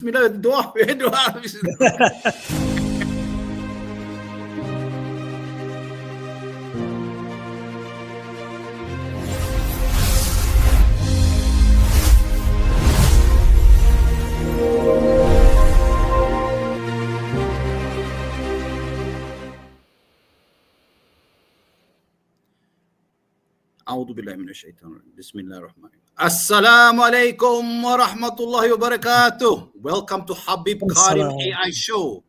Bismillah, doa. A'udzu billahi minasyaitonir rajim. Bismillahirrahmanirrahim. Assalamualaikum warahmatullahi wabarakatuh. Welcome to HABIB-Karim AI show.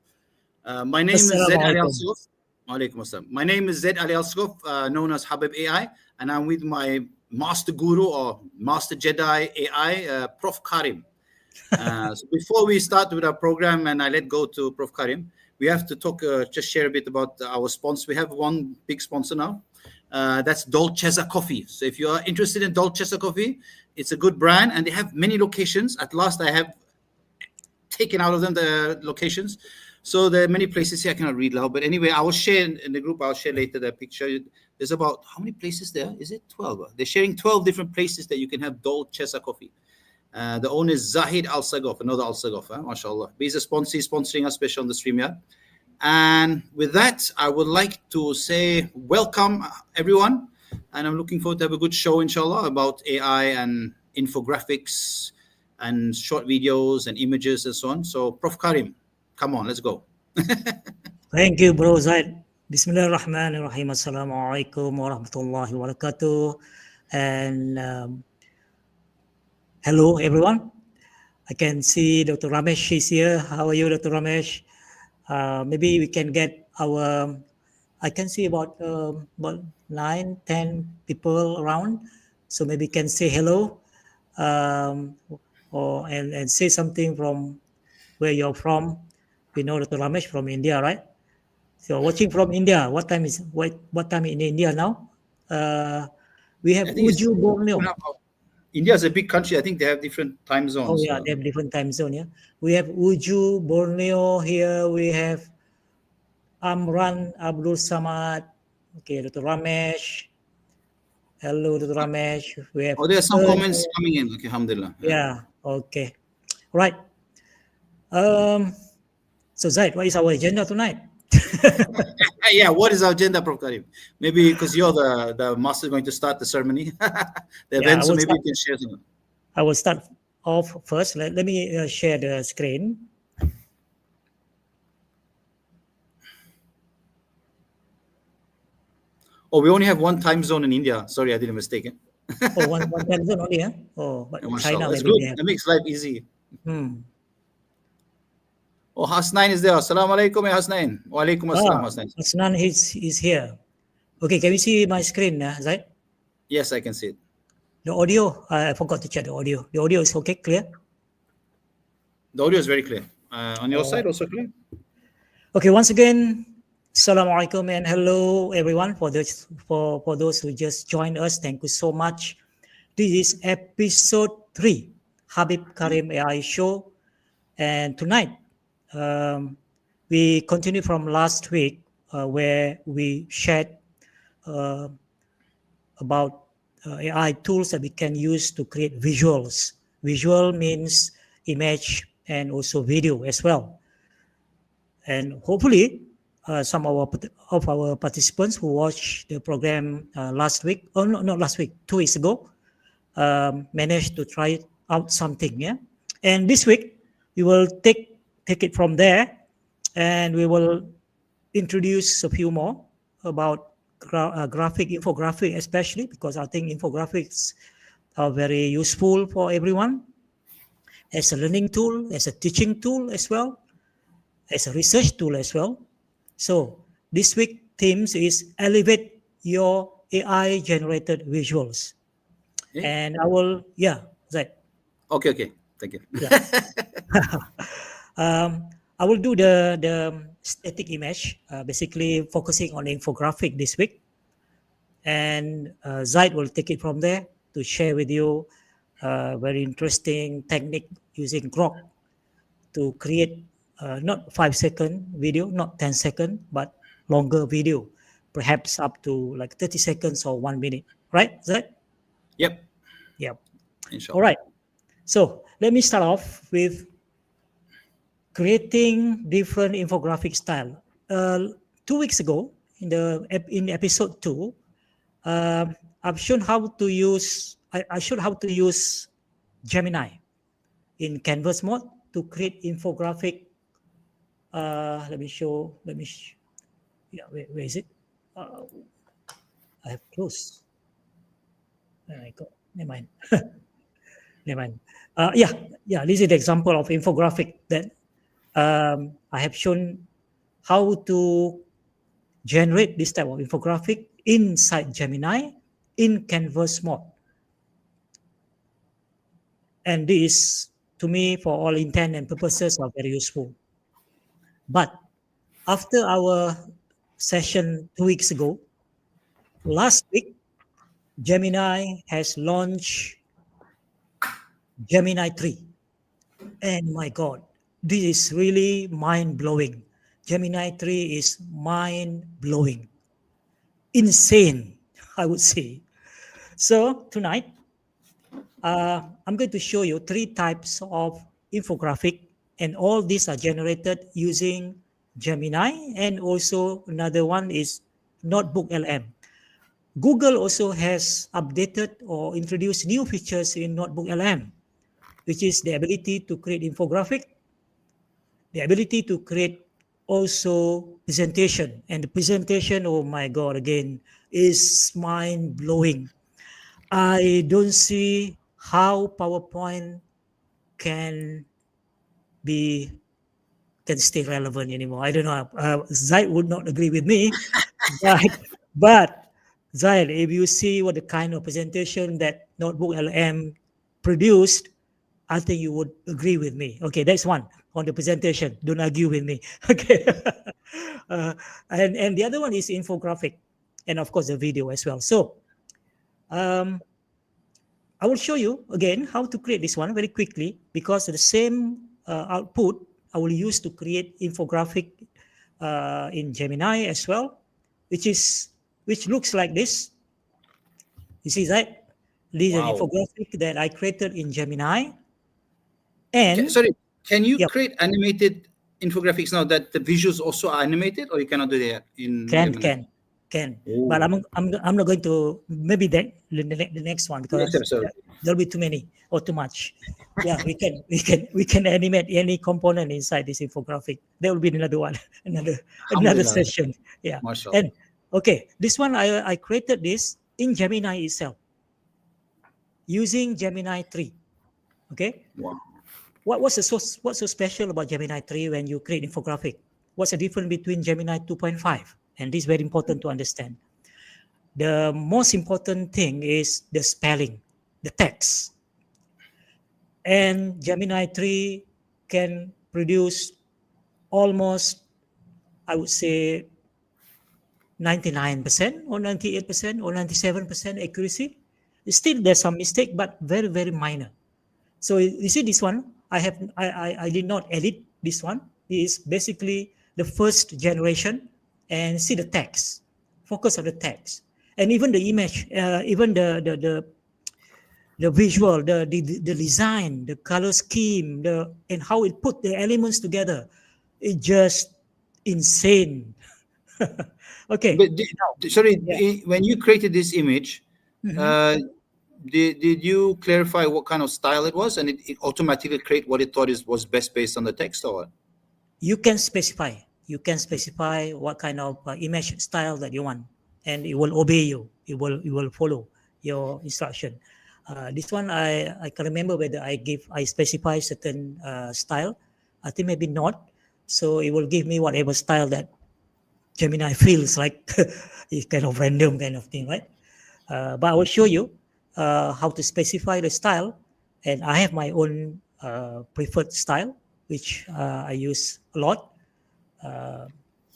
My name is Zaid Ali Al-Suf. Walaikum assalam. My name is Zaid Ali Al-Suf, known as Habib AI, and I'm with my master guru or master Jedi AI, Prof. Karim. So before we start with our program and I let go to Prof. Karim, we have to talk, just share a bit about our sponsor. We have one big sponsor now. That's Dolcezza Coffee. So if you are interested in Dolcezza Coffee, it's a good brand and they have many locations. At last, I have taken out of them the locations. So there are many places here I cannot read loud. But anyway, I will share in the group. I'll share later the picture. There's about, how many places there? Is it 12? They're sharing 12 different places that you can have Dolcezza Coffee. The owner is Zahid Al-Sagaf, another Al-Sagaf, mashallah. He's a sponsor, sponsoring us, especially on the StreamYard. And with that, I would like to say welcome, everyone. And I'm looking forward to have a good show, inshallah, about AI and infographics and short videos and images and so on. So, Prof. Karim, come on, let's go. Thank you, bro Zaid. Bismillahirrahmanirrahim. Assalamualaikum warahmatullahi wabarakatuh. And hello, everyone. I can see Dr. Ramesh is here. How are you, Dr. Ramesh? Maybe we can get I can see about 9, 10 people around. So maybe can say hello and say something from where you're from. We know Dr. Ramesh from India, right? So watching from India, what time in India now? We have Uju Borneo. India is a big country. I think they have different time zones. Oh yeah, they have different time zone. Yeah, we have Uju Borneo here. We have Amran Abdul Samad. Okay, Dr. Ramesh. Hello, Dr. Ramesh. We have. Oh, there are some comments coming in. Okay, alhamdulillah. Yeah. Okay. Right. So Zaid, what is our agenda tonight? Yeah, what is our agenda, Prof. Karim? Maybe because you're the master going to start the ceremony, the event, so maybe you can share something. I will start off first. Let me share the screen. Oh, we only have one time zone in India. Sorry, I did a mistake. Oh, one time zone only, huh? Oh, but China that's maybe good. That makes life easy. Oh, Hasnain is there. Assalamu alaikum, Hasnain. Wa alaikum assalam, Hasnain. Hasnan is here. Okay, can you see my screen, Zaid? Yes, I can see it. The audio, I forgot to check the audio. The audio is okay, clear? The audio is very clear. On your side, also clear? Okay, once again, Assalamu alaikum and hello, everyone. For those who just joined us, thank you so much. This is episode 3, HABIB-Karim AI show. And tonight, we continue from last week where we shared about AI tools that we can use to create visuals. Visual means image and also video as well. And hopefully, some of our participants who watched the program last week, or not last week, 2 weeks ago, managed to try out something. Yeah, and this week we will take it from there, and we will introduce a few more about infographic, especially because I think infographics are very useful for everyone as a learning tool, as a teaching tool as well, as a research tool as well. So this week themes is elevate your AI generated visuals. Yeah. And I will, Zaid. Okay. Thank you. Yeah. I will do the static image, basically focusing on infographic this week. And Zaid will take it from there to share with you very interesting technique using Grok to create not 5-second video, not 10-second, but longer video, perhaps up to like 30 seconds or 1 minute. Right, Zaid? Yep. Yep. Inshallah. All right. So let me start off with creating different infographic style. 2 weeks ago, in episode 2, I've shown how to use. I showed how to use Gemini in Canvas mode to create infographic. Let me show. Yeah, where is it? I have closed. I got. Never mind. Never mind. Yeah. This is the example of infographic that I have shown how to generate this type of infographic inside Gemini in Canvas mode. And this, to me, for all intent and purposes, are very useful. But after our session 2 weeks ago, last week, Gemini has launched Gemini 3. And my God, this is really mind-blowing. Gemini 3 is mind-blowing. Insane, I would say. So tonight, I'm going to show you 3 types of infographic, and all these are generated using Gemini, and also another one is Notebook LM. Google also has updated or introduced new features in Notebook LM, which is the ability to create infographic, the ability to create also presentation. And the presentation, oh my God, again, is mind-blowing. I don't see how PowerPoint can stay relevant anymore. I don't know. Zaid would not agree with me, but Zaid, if you see what the kind of presentation that Notebook LM produced, I think you would agree with me. Okay, that's one on the presentation. Don't argue with me. Okay, and the other one is infographic, and of course the video as well. So, I will show you again how to create this one very quickly, because the same output I will use to create infographic in Gemini as well, which looks like this. You see that? This is an infographic that I created in Gemini. And sorry, can you Yep. create animated infographics now that the visuals also are animated, or you cannot do that in Gemini? Can. Oh. But I'm not going to, maybe the next one, because Next episode. there'll be too many or too much. Yeah, we can animate any component inside this infographic. There will be another one, another Alhamdulillah. session. Yeah. Mashallah. And okay, this one I created this in Gemini itself using Gemini 3. Okay. Wow. What's so special about Gemini 3 when you create infographic? What's the difference between Gemini 2.5? And this is very important to understand. The most important thing is the spelling, the text. And Gemini 3 can produce almost, I would say, 99% or 98% or 97% accuracy. Still, there's some mistake, but very, very minor. So you see this one, I did not edit this one. It is basically the first generation, and see the text, focus on the text, and even the image, even the visual, the design, the color scheme, and how it put the elements together. It's just insane. Okay. But sorry, Yeah. when you created this image, Mhm. did you clarify what kind of style it was, and it automatically create what it thought was best based on the text, or what? You can specify what kind of image style that you want, and it will obey you. It will follow your instruction. This one I can remember whether I specify certain style. I think maybe not. So it will give me whatever style that Gemini feels like. It's kind of random kind of thing, right? But I will show you how to specify the style, and I have my own preferred style, which I use a lot.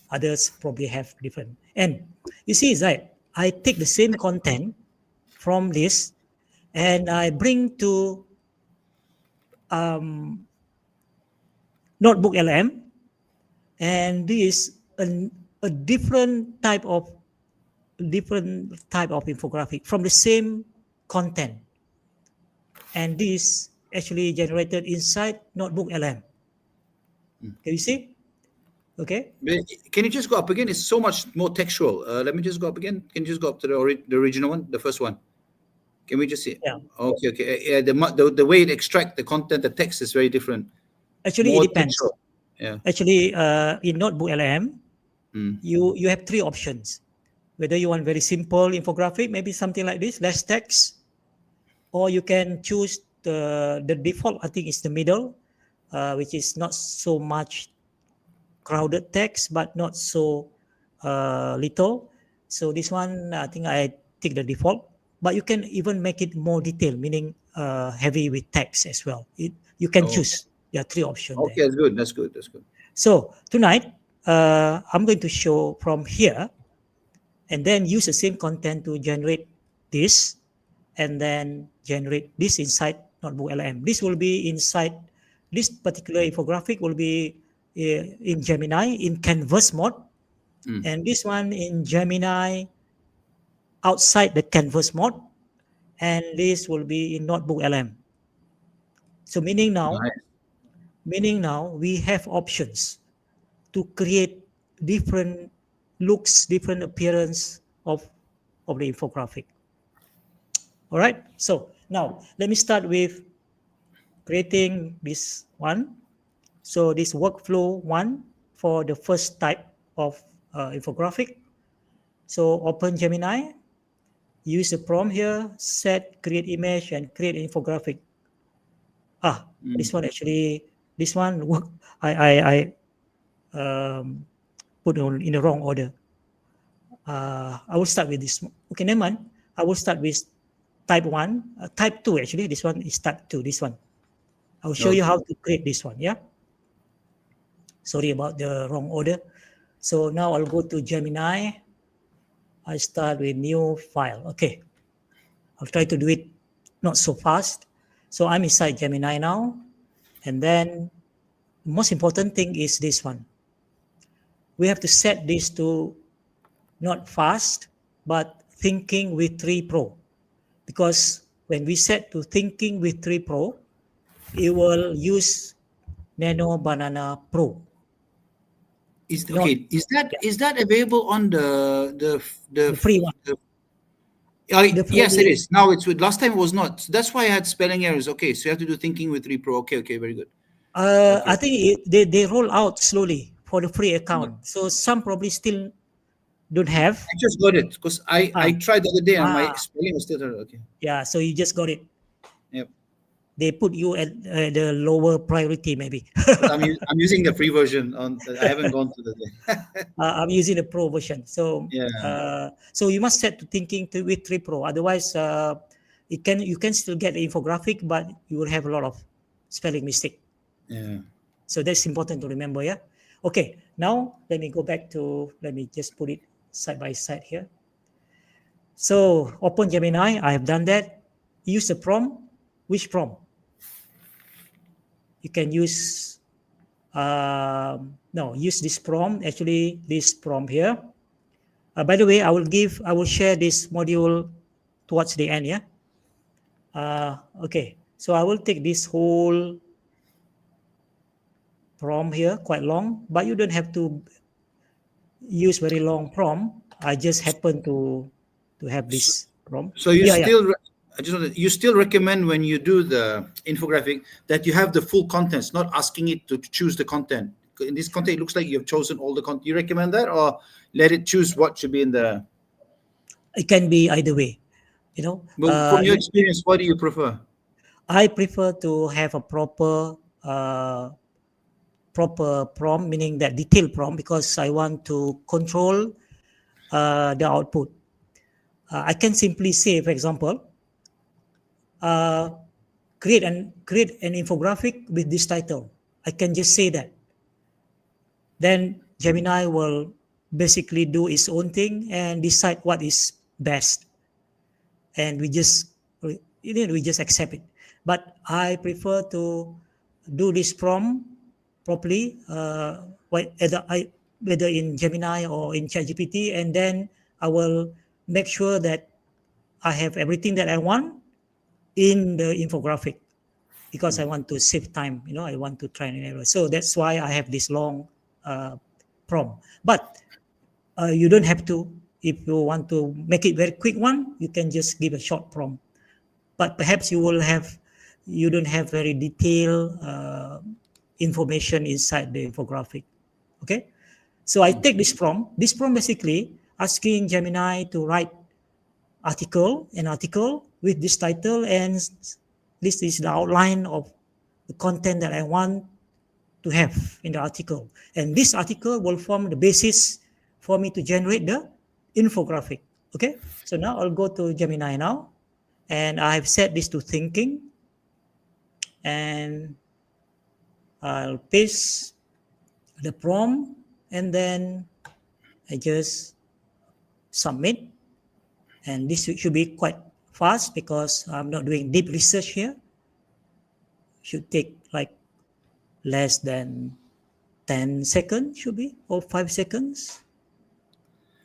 Others probably have different. And you see, Zaid, I take the same content from this and I bring to Notebook LM, and this is a different type of infographic from the same content, and this actually generated inside Notebook LM. Can you see? Okay. Can you just go up again? It's so much more textual. Let me just go up again. Can you just go up to the original one, the first one? Can we just see it? Yeah. Okay, okay. Yeah, the way it extract the content, the text is very different. Actually, More it depends. textual. Yeah. Actually, in Notebook LM, Mm. you have three options. Whether you want very simple infographic, maybe something like this, less text, or you can choose the default. I think is the middle, which is not so much crowded text, but not so little. So this one, I think I take the default. But you can even make it more detailed, meaning heavy with text as well. You can Oh, choose. There are three options there. okay, that's good. That's good. That's good. So tonight, I'm going to show from here, and then use the same content to generate this, and then generate this inside Notebook LM. This will be inside this particular infographic will be in Gemini in canvas mode, and this one in Gemini outside the canvas mode, and this will be in Notebook LM. So Nice. meaning now we have options to create different looks, different appearance of the infographic. All right. So now let me start with creating this one. So this workflow one for the first type of infographic. So open Gemini, use the prompt here, set, create image, and create infographic. This one actually, this one work. I put on in the wrong order. I will start with this. Okay, never mind. I will start with type 1, type 2 actually. This one is type 2, this one. I will show you how to create this one, yeah? Sorry about the wrong order. So now I'll go to Gemini. I start with new file. Okay. I'll try to do it not so fast. So I'm inside Gemini now. And then the most important thing is this one. We have to set this to not fast, but thinking with 3 Pro. Because when we set to thinking with 3 Pro, it will use Nano Banana Pro. Is that available on the free one? Yes, it is. Now it's with. Last time it was not. So that's why I had spelling errors. Okay, so you have to do thinking with Repro. Okay, very good. I think they roll out slowly for the free account. So some probably still don't have. I just got it because I tried the other day and my spelling was still okay. Yeah, so you just got it. Yep. They put you at the lower priority maybe. I'm using the free version. I haven't gone to the. I'm using the Pro version. So yeah. So you must set to thinking with 3 Pro. Otherwise, you can still get the infographic, but you will have a lot of spelling mistake. Yeah. So that's important to remember. Yeah. Okay. Now let me go back to. Let me just put it side by side here. So open Gemini. I have done that. Use the prompt. Which prompt? You can use. No, use this prompt. Actually, this prompt here. By the way, I will share this module towards the end. Yeah. Okay. So I will take this whole prompt here, quite long, but you don't have to use very long prompt. I just happen to have this prompt. So you you still recommend when you do the infographic that you have the full contents, not asking it to choose the content. In this content, it looks like you've chosen all the content. You recommend that, or let it choose what should be in the? It can be either way, you know. But from your experience, what do you prefer? I prefer to have a proper prompt, meaning that detailed prompt, because I want to control the output. I can simply say, for example, create an infographic with this title. I can just say that. Then Gemini will basically do its own thing and decide what is best, and we just accept it. But I prefer to do this prompt properly, whether in Gemini or in ChatGPT, and then I will make sure that I have everything that I want in the infographic. because I want to save time. I want to try and error. So that's why I have this long prompt. But you don't have to. If you want to make it very quick one, you can just give a short prompt. But perhaps you don't have very detailed information inside the infographic. Okay, so I take this prompt. This prompt basically asking Gemini to write an article with this title, and this is the outline of the content that I want to have in the article. And this article will form the basis for me to generate the infographic. Okay, so now I'll go to Gemini now, and I've set this to thinking, and I'll paste the prompt, and then I just submit. And this should be quite fast because I'm not doing deep research here. Should take like less than 10 seconds, should be, or 5 seconds.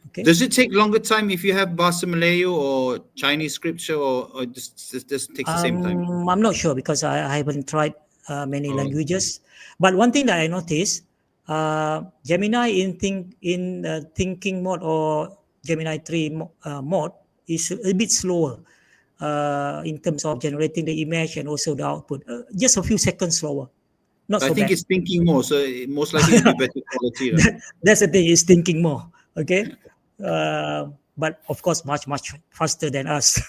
Okay. Does it take longer time if you have Bahasa Melayu or Chinese scripture, or just takes the same time? I'm not sure because I haven't tried many languages. But one thing that I noticed, Gemini in thinking mode or Gemini 3 mode is a bit slower in terms of generating the image and also the output. Just a few seconds slower. Not so I think bad. it's thinking more, so most likely it'll be better quality. Right? That's the thing, is thinking more. Okay. But of course, much faster than us.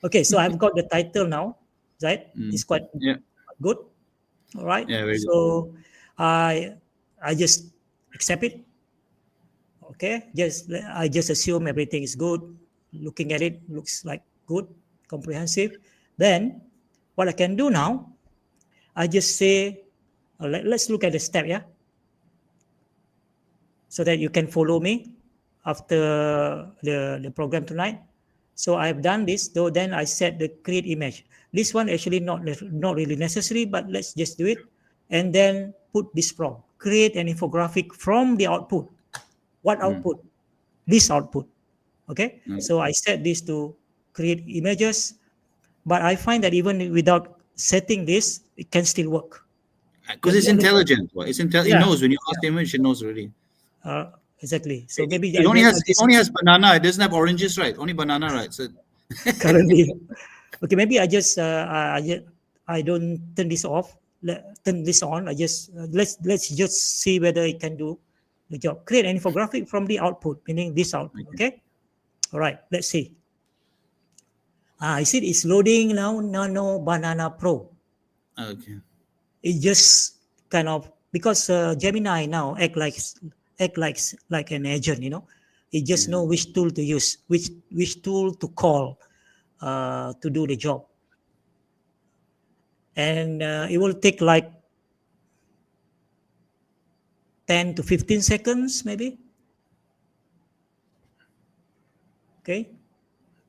Okay, so I've got the title now, right? It's quite good. All right. Yeah, very so I just accept it. Okay, I just assume everything is good. Looking at it, looks like good, comprehensive. Then what I can do now, I just say, let's look at the step, yeah, so that you can follow me after the program tonight. So I've done this, though. Then I set the create image. This one actually not really necessary, but let's just do it. And then put this prompt: create an infographic from the output. What output? This output. Okay. So I set this to create images, but I find that even without setting this, it can still work. Because it's intelligent. It knows when you ask the image, it knows already. Exactly. So maybe it only has banana. It doesn't have oranges, right? Only banana, right? So currently, okay. Maybe I don't turn this off. Turn this on. Let's just see whether it can do the job. Create an infographic from the output, meaning this output. Okay. All right. Let's see. I see it's loading now. Nano Banana Pro. Okay. It just kind of, because Gemini now act like an agent, It just know which tool to use, which tool to call to do the job. And it will take like 10 to 15 seconds, maybe. Okay.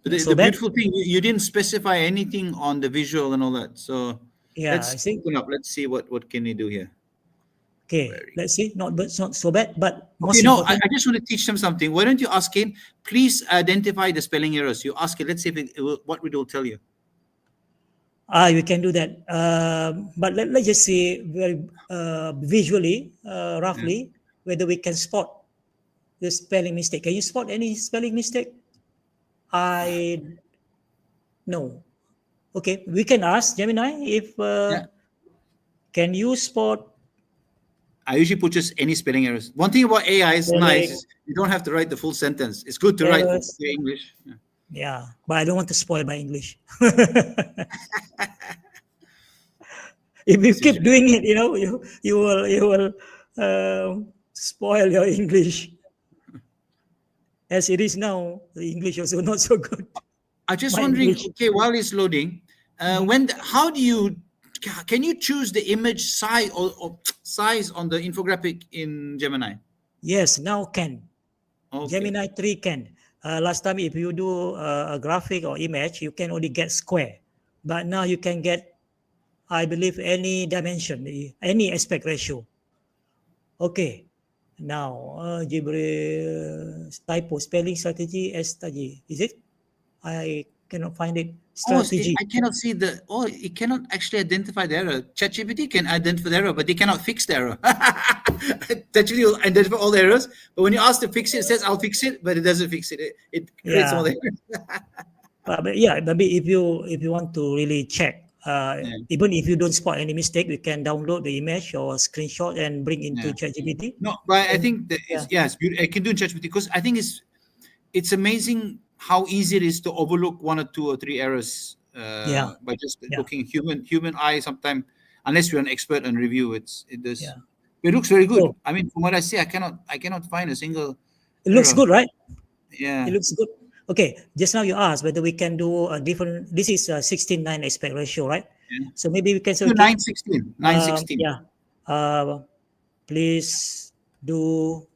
The beautiful thing, you didn't specify anything on the visual and all that. So let's open up. Let's see what can you do here. Okay, let's see. Not so bad, but most important. I just want to teach them something. Why don't you ask him, please identify the spelling errors. You ask it. Let's see what it will tell you. We can do that. But let's just see very visually, roughly, whether we can spot the spelling mistake. Can you spot any spelling mistake? No. Okay, we can ask Gemini if can you spot. I usually put just any spelling errors. One thing about AI is nice is you don't have to write the full sentence. It's good to write the English. Yeah, but I don't want to spoil my English. If you keep doing it, you will spoil your English. As it is now, the English also not so good. I'm just wondering. Okay, while it's loading, can you choose the image size or size on the infographic in Gemini? Yes, now can. Okay. Gemini 3 can. Last time, if you do a graphic or image, you can only get square. But now you can get, I believe, any dimension, any aspect ratio. Okay. Now, Jibril typo spelling strategy study. Is it? I cannot find it. strategy. I cannot see the. Oh, it cannot actually identify the error. ChatGPT can identify the error, but they cannot fix the error. ChatGPT will identify all the errors, but when you ask to fix it, it says I'll fix it, but it doesn't fix it. It creates all Yeah. the errors. But yeah, maybe if you want to really check, Yeah. even if you don't spot any mistake, you can download the image or screenshot and bring into Yeah. ChatGPT. No, but I And think that yeah, it's yes, I can do in ChatGPT because I think it's amazing how easy it is to overlook one or two or three errors yeah, by just yeah, looking human eye. Sometimes, unless you're an expert on review, it does. yeah. It looks very good. So I mean, from what I see, I cannot find a single it looks error. good, right? It Yeah, looks good. Okay, just now you asked whether we can do a different. This is a 16:9 aspect ratio, right? yeah. So maybe we can say, Do okay, 916, 916. yeah, uh, please do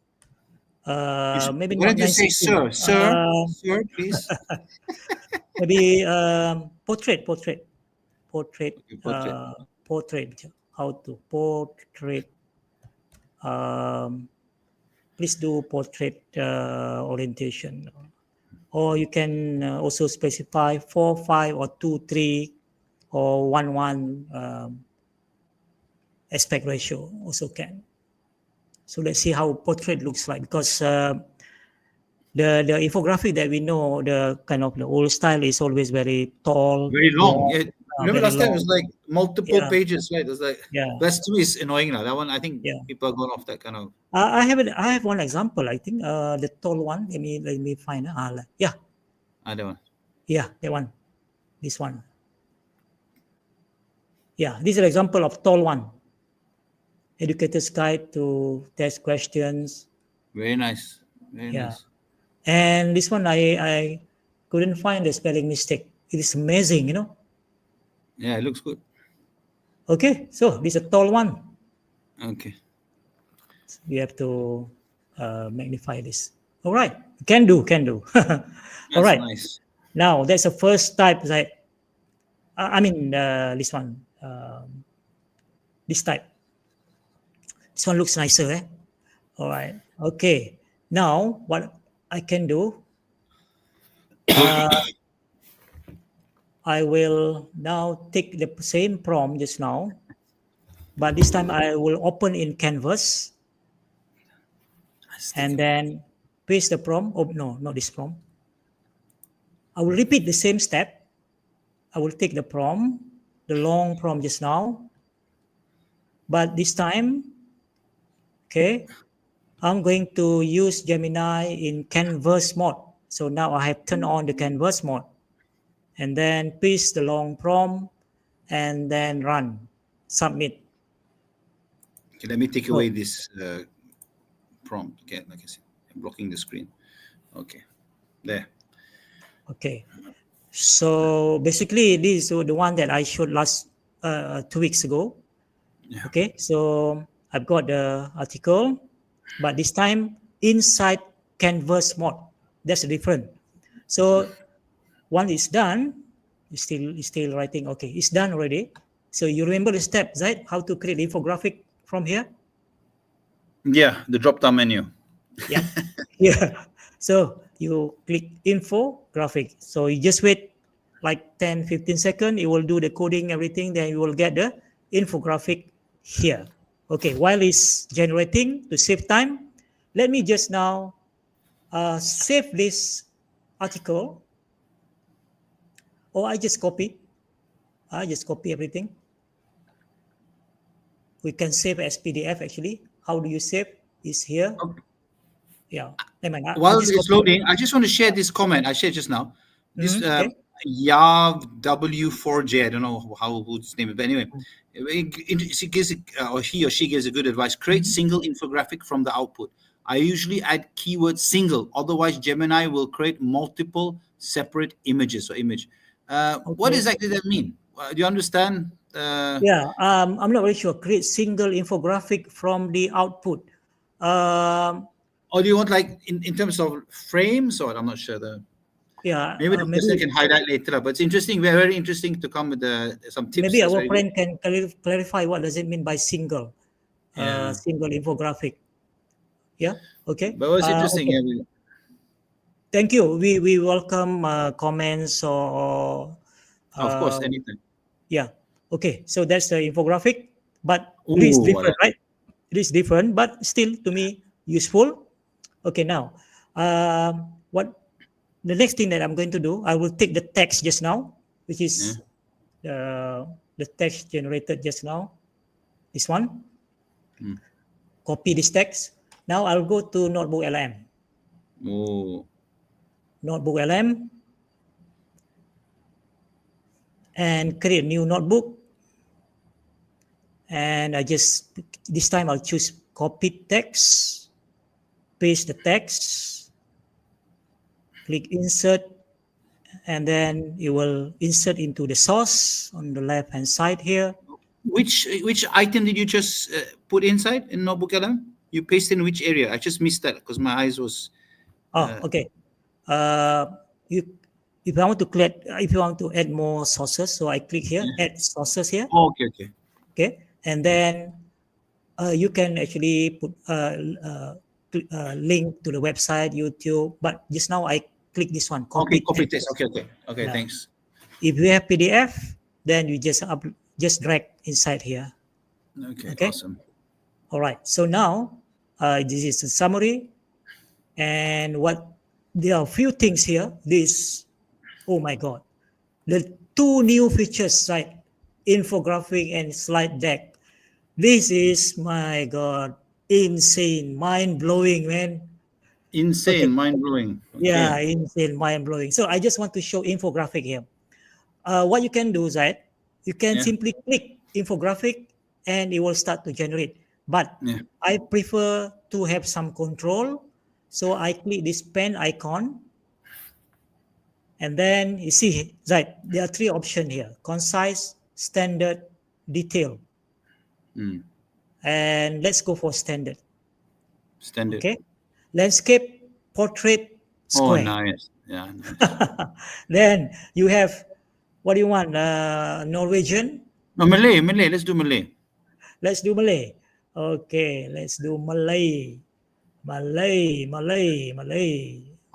maybe Why not don't you say 916. sir, please? Maybe portrait, Okay, portrait. portrait. How to portrait? Um, please do portrait orientation. Or you can also specify 4, 5, or 2, 3, or 1, 1 aspect ratio also can. So let's see how portrait looks like, because the infographic that we know, the kind of the old style is always very tall, Very long. long, Yeah. Remember very last time it long. was like multiple Yeah, pages, right? It was like yeah, that's to me is annoying now. That one I think yeah. people are going off that kind of. I have one example. I think the tall one. Let me find. Yeah, I don't know. yeah, that one. This one. Yeah, this is an example of tall one. Educator's guide to test questions. Very nice. Very Yeah, nice. and this one I couldn't find the spelling mistake. It is amazing, Yeah, it looks good. Okay, so this is a tall one. Okay. We have to magnify this. All right, can do, can do. All That's right. nice. Now that's the first type. That I mean, this one, this type. This one looks nicer, eh? All right. Okay. Now what I can do, I will now take the same prompt just now, but this time I will open in Canvas and then paste the prompt. Oh no, not this prompt. I will repeat the same step. I will take the prompt, the long prompt just now, but this time, okay, I'm going to use Gemini in Canvas mode. So now I have turned on the Canvas mode, and then paste the long prompt and then run, submit. Okay, let me take Oh, away this prompt. Okay, like I said, I'm blocking the screen. Okay, there. okay. So basically, this is the one that I showed last 2 weeks ago. Yeah. Okay, so I've got the article, but this time inside Canvas mode. That's different. So one is done. You're still writing. Okay, it's done already. So you remember the steps, right? How to create infographic from here? Yeah, the drop down menu. Yeah. Yeah. So you click infographic. So you just wait like 10, 15 seconds. It will do the coding, everything. Then you will get the infographic here. Okay. While it's generating to save time, let me just now save this article. Or I just copy. I just copy everything. We can save as PDF actually. How do you save? Is here. Okay. Yeah. I While just it's copy. loading, I just want to share this comment I shared just now. This Okay. Yav W4J, I don't know whose name is, but anyway, she gives or he or she gives a good advice. Create single infographic from the output. I usually add keyword single, otherwise Gemini will create multiple separate images or image. What Okay. exactly does that mean? Do you understand? Yeah. I'm not really sure. Create single infographic from the output. Or do you want like in terms of frames, or I'm not sure. Yeah. Maybe the person can highlight later, but it's interesting. Very interesting to come with some tips. Maybe That's our very good. friend can clarify what does it mean by single, Yeah, single infographic. Yeah. Okay. but what's interesting? Okay. Yeah, Thank you. We welcome comments or Of course, Uh, anything. yeah. Okay. So that's the infographic, but it is Ooh, different, right? It is different, but still to me useful. Okay. Now, what the next thing that I'm going to do, I will take the text just now, which yeah. is the text generated just now. This one. Mm. Copy this text. Now I'll go to Notebook LM. Oh, Notebook LM and create a new notebook. And this time I'll choose copy text, paste the text, click insert, and then it will insert into the source on the left hand side here. which item did you just put inside in Notebook LM? You paste in which area? I just missed that because my eyes was. Oh, okay. Uh, you, if I want to click, if you want to add more sources, so I click here, add sources here. Oh, okay, okay. Okay, and then you can actually put link to the website, YouTube. But just now I click this one, Okay, copy copy text. text. Okay, okay, okay. Yeah. Thanks. If you have PDF, then you just drag inside here. Okay, Okay. awesome. All right. So now this is a summary, and what there are a few things here. Oh my God, the two new features, right? Infographic and slide deck. This is, my God, insane, mind blowing, man. Insane, Okay. mind blowing. Yeah, Okay. insane, mind blowing. So I just want to show infographic here. What you can do is that you can Yeah, simply click infographic and it will start to generate. But yeah. I prefer to have some control. So I click this pen icon. And then you see, right, there are three options here: concise, standard, detail. Mm. And let's go for standard. Standard. Okay. Landscape, portrait, Oh, square. nice. Yeah, nice. Then you have, what do you want? Norwegian. No, Malay, Malay. Let's do Malay. Let's do Malay. Okay, let's do Malay. Malay.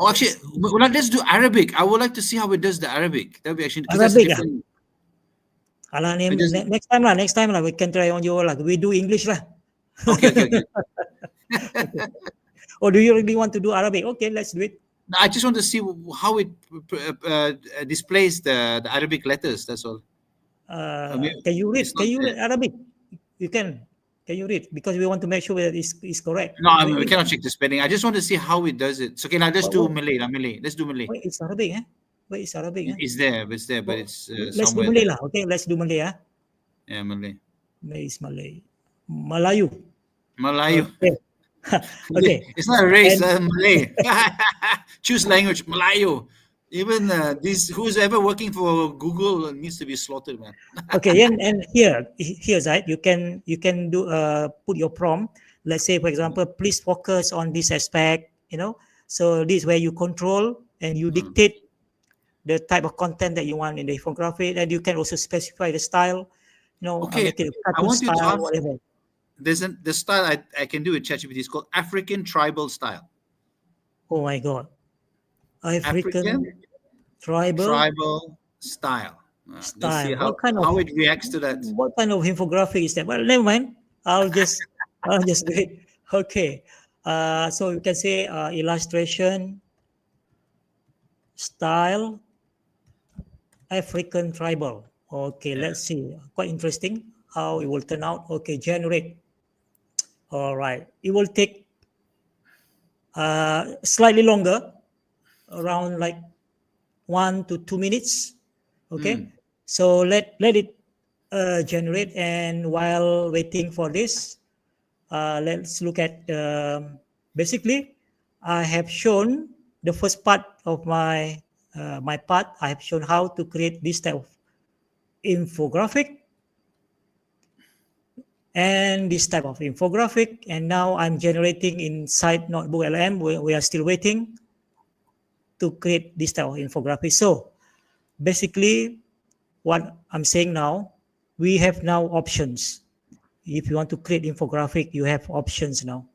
Oh, actually, Let's do let's do Arabic. I would like to see how it does the Arabic. That'd be actually because that's a Arabic. Ah. different. Alah, It does. next time lah, we can try on you lah. We do English lah. Okay, okay, okay. Okay. Or do you really want to do Arabic? Okay, let's do it. No, I just want to see how it displays the Arabic letters. That's all. Can you read? It's Can not you there. read Arabic? You can. Can you read? Because we want to make sure that it's correct. No, I mean, we cannot check the spelling. I just want to see how it does it. So, okay, now let's What, do what, Malay. Malay. Let's do Malay. wait, it's Arabic, eh? Wait, it's Arabic, eh? It's there, but Oh, it's let's do somewhere Malay there. lah. Okay, let's do Malay, ah. Yeah, Malay. Malay is Malay. Malayu. Malayu. Okay. Okay. It's not a race, And Malay. Choose language, Malayu. Even this, who's ever working for Google needs to be slaughtered, man. okay, and here's right. You can do put your prompt. Let's say, for example, please focus on this aspect. So this is where you control and you Mm. dictate the type of content that you want in the infographic, and you can also specify the style. Okay, Make it a I cartoon want you to style, ask. whatever. The style I can do with ChatGPT is called African tribal style. Oh my God, African African tribal tribal style. Let's see style. how it reacts to that. What kind of infographic is that? Well, never mind. I'll just do it. Okay. So you can say illustration style African tribal. Okay, Yeah. let's see. Quite interesting how it will turn out. Okay, generate. All right. It will take slightly longer, around like 1 to 2 minutes. Okay. Mm. So let it generate, and while waiting for this, let's look at basically I have shown the first part of my part. I have shown how to create this type of infographic and this type of infographic, and now I'm generating inside Notebook LM. We are still waiting to create this type of infographic. So basically what I'm saying now, we have now options. If you want to create infographic, you have options now.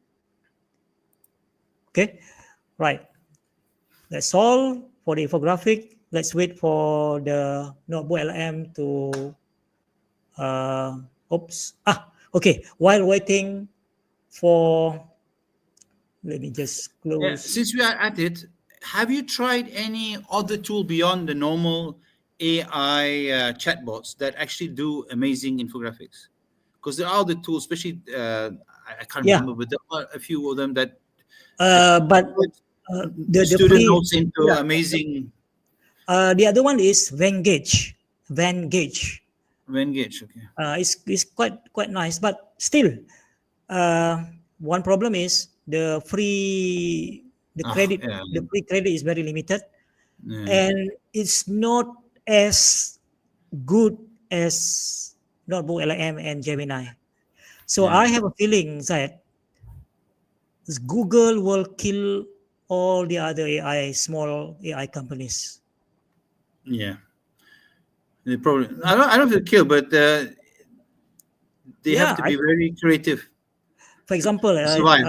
Okay, right. That's all for the infographic. let's wait for the notebook LM to okay, while waiting for, let me just Yeah, close. since we are at it, have you tried any other tool beyond the normal AI chatbots that actually do amazing infographics? Because there are other tools, especially I can't Yeah, remember, but there are a few of them that but put the student free, notes into yeah, amazing the other one is Vengage. Engage. Okay. It's quite nice, but still, uh, one problem is Ah, yeah, the free credit is very limited, yeah, and it's not as good as Notebook LM and Gemini. So yeah, I have a feeling that Google will kill all the other small AI companies. yeah. They probably I don't have to kill, but they have Yeah, to be very creative for example, to survive.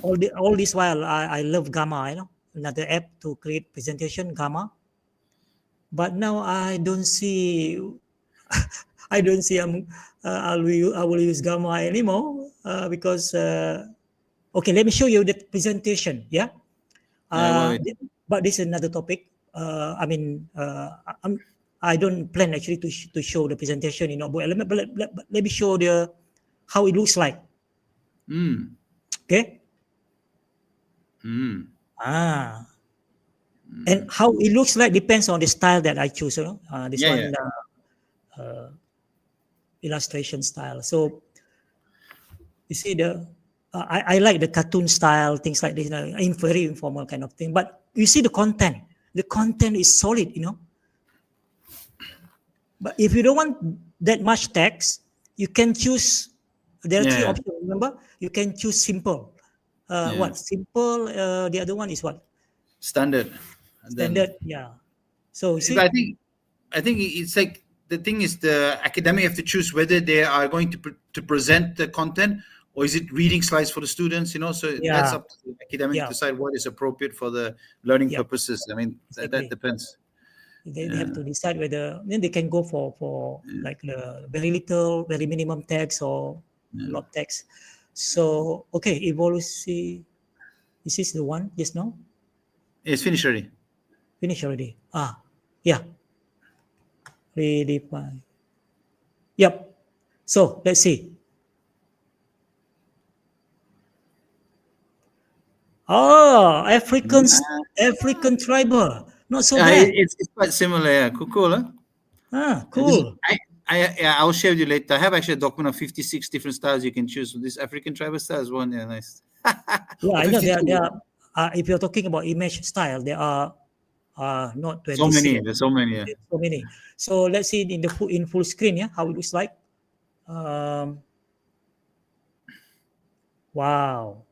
all this while I love Gamma, another app to create presentation, Gamma. But now I don't see I don't see I will use Gamma anymore because okay, let me show you the presentation. Yeah, Yeah, well, but this is another topic. I mean, I don't plan actually to show the presentation in Notebook Element, but let me show the how it looks like. mm, Okay. mm, Ah, and how it looks like depends on the style that I choose. This yeah, yeah. one illustration style. So you see I like the cartoon style, things like this, in very informal kind of thing. But you see the content. The content is solid, But if you don't want that much text, you can choose. There are three Yeah, options. Remember, you can choose simple. yeah. What simple? The other one is what Standard, and then. standard. Yeah. So you But see, I think it's like the thing is the academic have to choose whether they are going to present the content or is it reading slides for the students. So that's yeah, up to the academic to yeah, decide what is appropriate for the learning yeah, purposes. I mean, that exactly. depends. They have to decide whether then they can go for like the very little, very minimum text or a lot text. So okay, evolution. This is the one just now. It's finished already. Finish already. Yeah, redefine. Yep. So let's see. Oh, African tribal. Not so Yeah, bad. it's quite similar. Yeah, cool, huh? This Cool. yeah, I'll share with you later. I have actually a document of 56 different styles you can choose. This African tribal style is one. Yeah, nice. Yeah, Or I know 52. there are if you're talking about image style, there are not So 26. many. There's so many. Yeah. There's so many. So let's see in the full screen, yeah, how it looks like. Um, wow.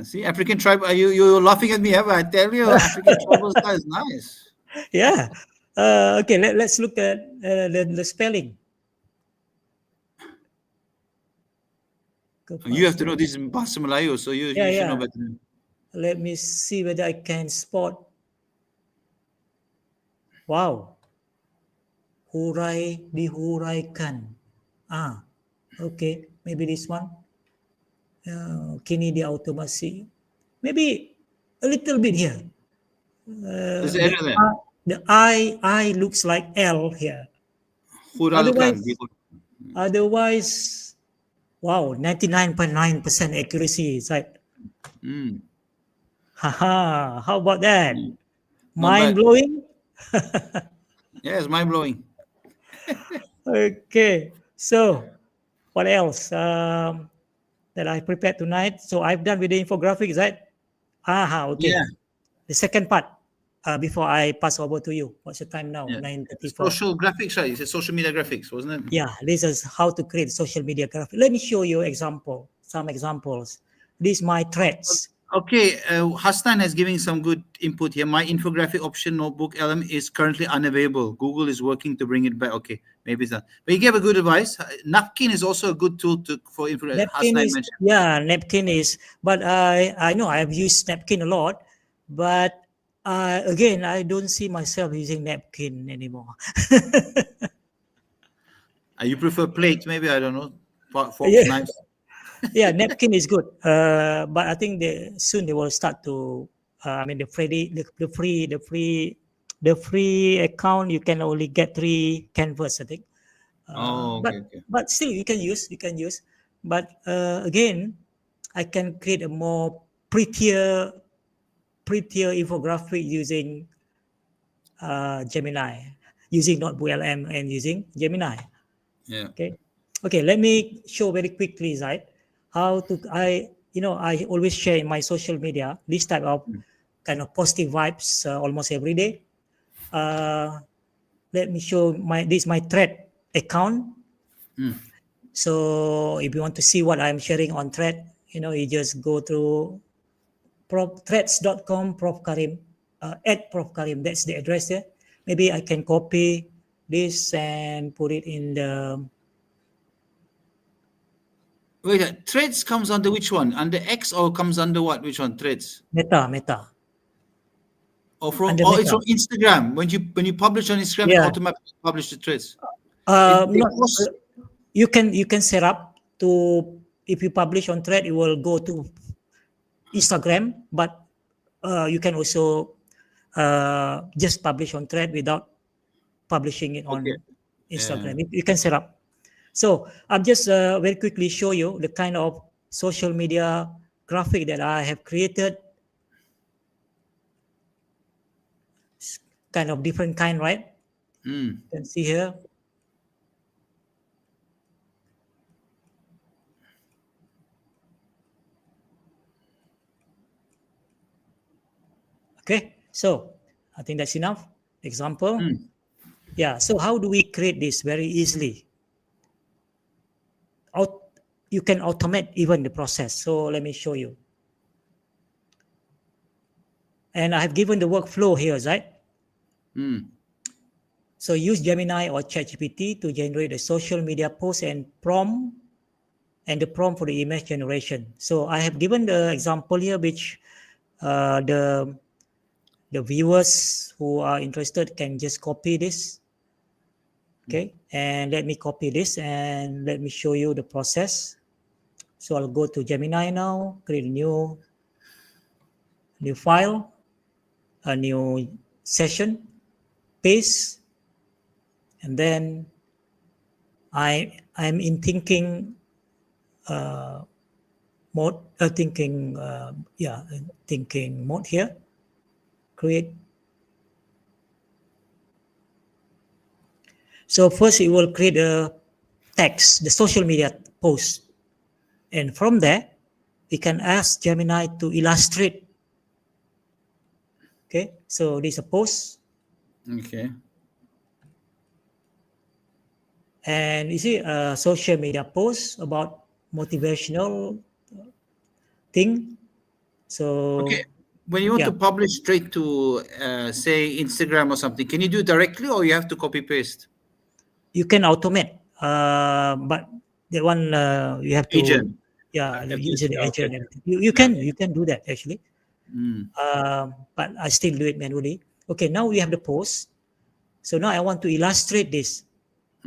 See, African tribe. Are you're laughing at me? Have I tell you, African tribal style is nice. Yeah. Okay, let's look at the spelling. You have to know this is Bahasa Melayu, so Yeah, you should know yeah. better. Let me see whether I can spot. Wow. Dihuraikan. Okay. Maybe this one. Kini diautomasi. Maybe a little bit here. There's an error there. The I looks like L here. Huralkan. Otherwise, wow, 99.9% accuracy. It's like, Mm, haha, how about that? not Mind bad. blowing? Yeah, it's mind blowing. Okay, so what else that I prepared tonight? So I've done with the infographics, right? Yeah, Okay. The second part, before I pass over to you. What's the time now? yeah. 9:34. Social graphics, right? You said social media graphics, wasn't it? Yeah, this is how to create social media graphic. Let me show you some examples. These my threads. Okay, Hassan has given some good input here. My infographic option notebook LM is currently unavailable. Google is working to bring it back. Okay, maybe it's not. But he gave a good advice. Napkin is also a good tool for infographic. Napkin Hassan is mentioned. Napkin is, but I know I've used Napkin a lot, but Again, I don't see myself using napkin anymore. You prefer plate, maybe? I don't know. Forks, Yeah, knives. yeah, napkin is good. But I think soon they will start to. I mean, the free account you can only get 3 canvas, I think. Oh, But okay, okay. still you can use. But again, I can create a more prettier infographic using Gemini, using Notebook LM and using Gemini. Yeah. Okay, let me show very quickly, right? How to I always share in my social media this type of kind of positive vibes almost every day. Uh, Let me show my thread account. Mm. So if you want to see what I'm sharing on thread, you just go through threads.com Prof Karim, at Prof Karim. That's the address there. Maybe I can copy this and put it in the Wait, threads comes under which one? Under X or comes under what? Which one? Threads. Meta, under It's Meta. from Instagram. When you publish on Instagram, it Yeah. automatically publish the threads. They Not cost. you can set up to, if you publish on thread, it will go to Instagram, but you can also just publish on thread without publishing it Okay. on Yeah. Instagram. You can set up. So I'm just very quickly show you the kind of social media graphic that I have created. Kind of different kind, right? Mm. You can see here. Okay, so I think that's enough. Example. Mm. Yeah, so how do we create this very easily? You can automate even the process. So let me show you. And I have given the workflow here, right? Mm. So use Gemini or ChatGPT to generate a social media post and the prompt for the image generation. So I have given the example here, which the viewers who are interested can just copy this. Okay, and let me copy this and let me show you the process. So I'll go to Gemini now, create a new file, a new session, paste, and then I'm in thinking mode, thinking mode here. Create. So first it will create a text, the social media post, and from there we can ask Gemini to illustrate. Okay, so this is a post, Okay. and you see a social media post about motivational thing. Okay. So When you want yeah, to publish straight to, say, Instagram or something, can you do it directly or you have to copy paste? you can automate, but that one you have to, Agent. yeah, Have to use use. the Yeah, agent okay. and everything. You Yeah, can okay. you can do that actually, Mm. but I still do it manually. Okay, now we have the post. So now I want to illustrate this.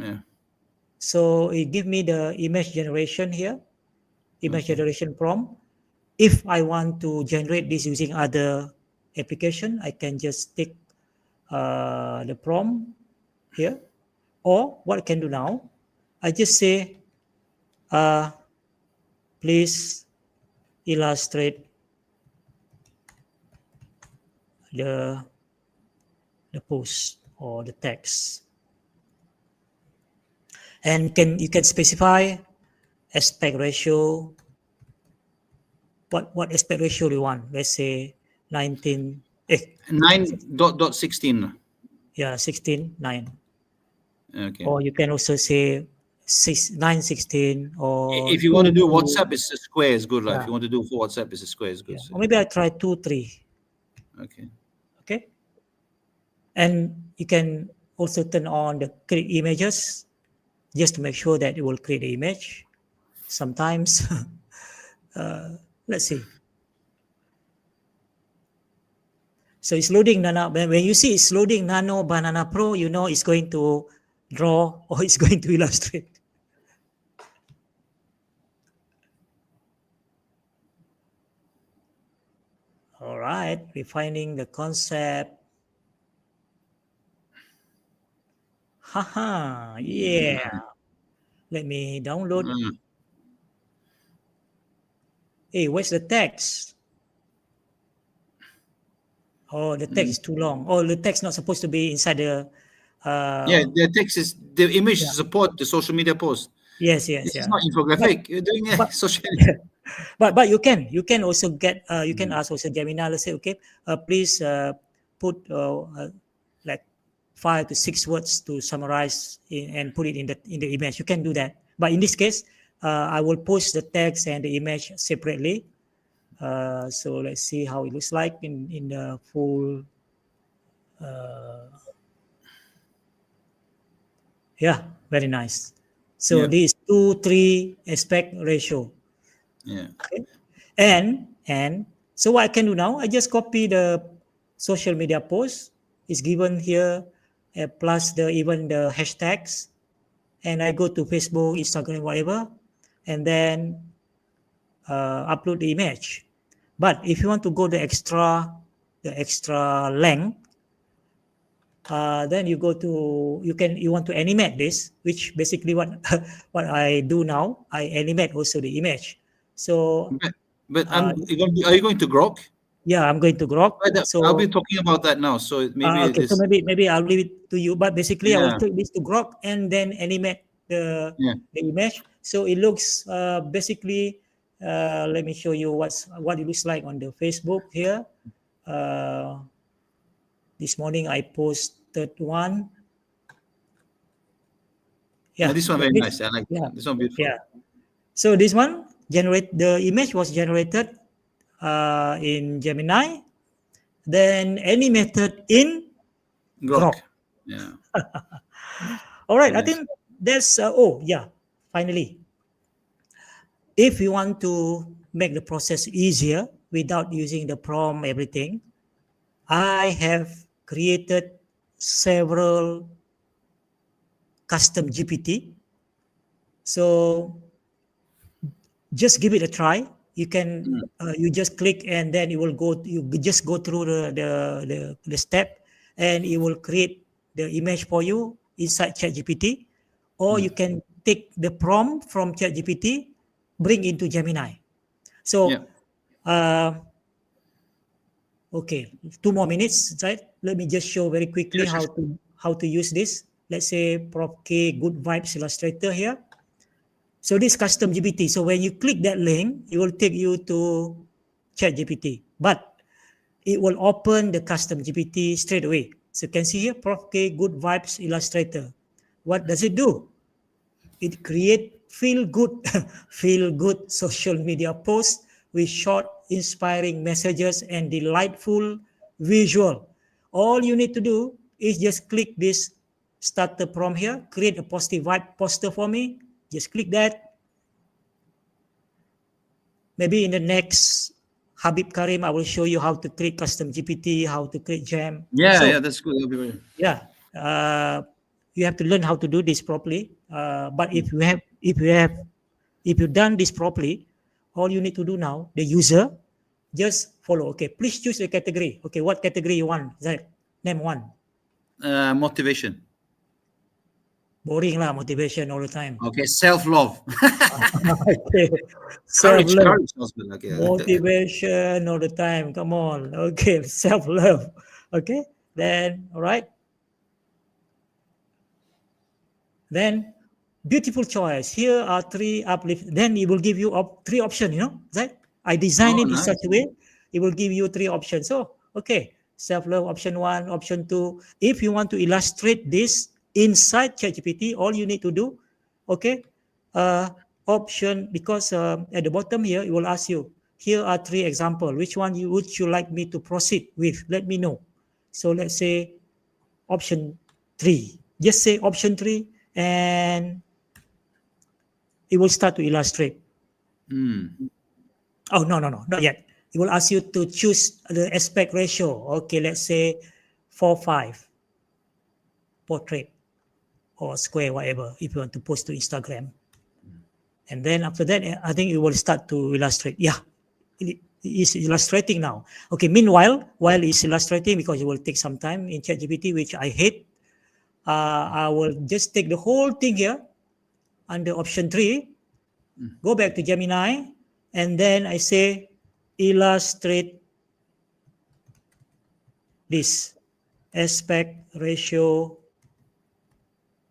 Yeah. So it give me the image generation here, image Okay. generation prompt. If I want to generate this using other application, I can just take the prompt here. Or what I can do now, I just say, uh, please illustrate the post or the text, and you can specify aspect ratio. What aspect ratio do you want? Let's say 19. 9.16. Yeah, 16 9. Okay. Or you can also say 916 or If you want to 2 do 2. WhatsApp, it's a square is good. Like if Yeah, you want to do for WhatsApp, it's a square is good. yeah. So, Or maybe I try 2 3. okay. Okay, and you can also turn on the create images just to make sure that it will create the image. Sometimes, let's see. So it's loading Nano. When you see it's loading Nano Banana Pro, you know it's going to draw or it's going to illustrate. All right, refining the concept. Haha, yeah. Let me download. Hey, where's the text? Oh, the text is too long. Oh, the text not supposed to be inside the. Yeah, the text is the image Yeah. support the social media post. Yes, This is yeah. not infographic. You're doing a but- social. But you can also get you can ask also Gemini. Let's say okay, please put like 5 to 6 words to summarize and put it in the image. You can do that. But in this case, I will post the text and the image separately. So let's see how it looks like in the full. Yeah, very nice. So Yeah. this 2:3 aspect ratio. Yeah. Okay. And so what I can do now, I just copy the social media post. It's given here, plus even the hashtags, and I go to Facebook, Instagram, whatever, and then upload the image. But if you want to go the extra length, then you go to you want to animate this, which basically what what I do now. I animate also the image. So But are you going to Grok? yeah, I'm going to Grok. I'll be So talking about that now. So maybe okay, so this. maybe I'll leave it to you. But basically, I will Yeah. click this to Grok and then animate Yeah. the image. So it looks basically. Let me show you what it looks like on the Facebook here. This morning I posted one. Yeah, This one very nice. I like yeah, this one. Beautiful. yeah. So this one the image was generated in Gemini, then animated in Grok. Grok. Yeah. All right, I Nice. think that's oh yeah. Finally, if you want to make the process easier without using the prompt everything, I have created several custom GPT. So just give it a try. You can you just click and then it will go. You just go through the step, and it will create the image for you inside ChatGPT, or you can take the prompt from ChatGPT, bring into Gemini. Yeah. So, okay, 2 more minutes, right? Let me just show very quickly Sure. how to use this. Let's say Prof K Good Vibes Illustrator here. So this custom GPT. So when you click that link, it will take you to ChatGPT, but it will open the custom GPT straight away. So you can see here, Prof K Good Vibes Illustrator. What does it do? It create feel good, feel good social media posts with short, inspiring messages and delightful visual. All you need to do is just click this starter prompt here, create a positive vibe poster for me. Just click that. Maybe in the next HABIB-Karim, I will show you how to create custom GPT, how to create Gem. Yeah. So Yeah. That's good. That'll be very. yeah, you have to learn how to do this properly. But if you've done this properly, all you need to do now, the user, just follow. Okay, please choose a category. Okay, what category you want? Zach, name one. Motivation. Boring lah, motivation all the time. Okay. Self-love. Okay, Courage. self-love, Courage. Husband. Okay. motivation all the time. Come on. Okay, self-love. Okay, then all right. Then beautiful choice. Here are three uplift. Then it will give you three options. You know, right? I design Oh, it in nice. such a way it will give you three options. So okay, self-love option 1, option 2. If you want to illustrate this inside ChatGPT, all you need to do, okay, option because at the bottom here it will ask you. Here are three examples. Which one would you like me to proceed with? Let me know. So let's say option 3. Just say option 3 and it will start to illustrate. Oh, no, not yet. it will ask you to choose the aspect ratio. Okay, let's say 4:5 portrait or square, whatever, if you want to post to Instagram. And then after that, I think it will start to illustrate. Yeah, it is illustrating now. Okay, meanwhile, while it's illustrating, because it will take some time in ChatGPT, which I hate, I will just take the whole thing here under option 3, go back to Gemini, and then I say illustrate this aspect ratio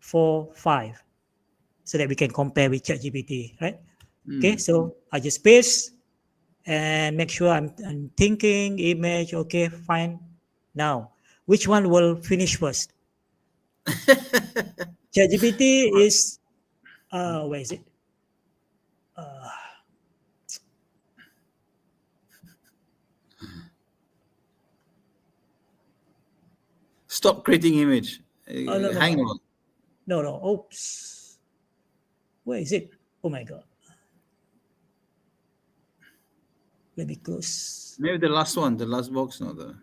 4:5, so that we can compare with ChatGPT, right? Okay, so I just paste and make sure I'm thinking image. Okay, fine. Now, which one will finish first? ChatGPT is where is it? Stop creating image. No, Hang on. no. Oops. Where is it? Oh my god. Let me close. Maybe the last one, the last box, no, the.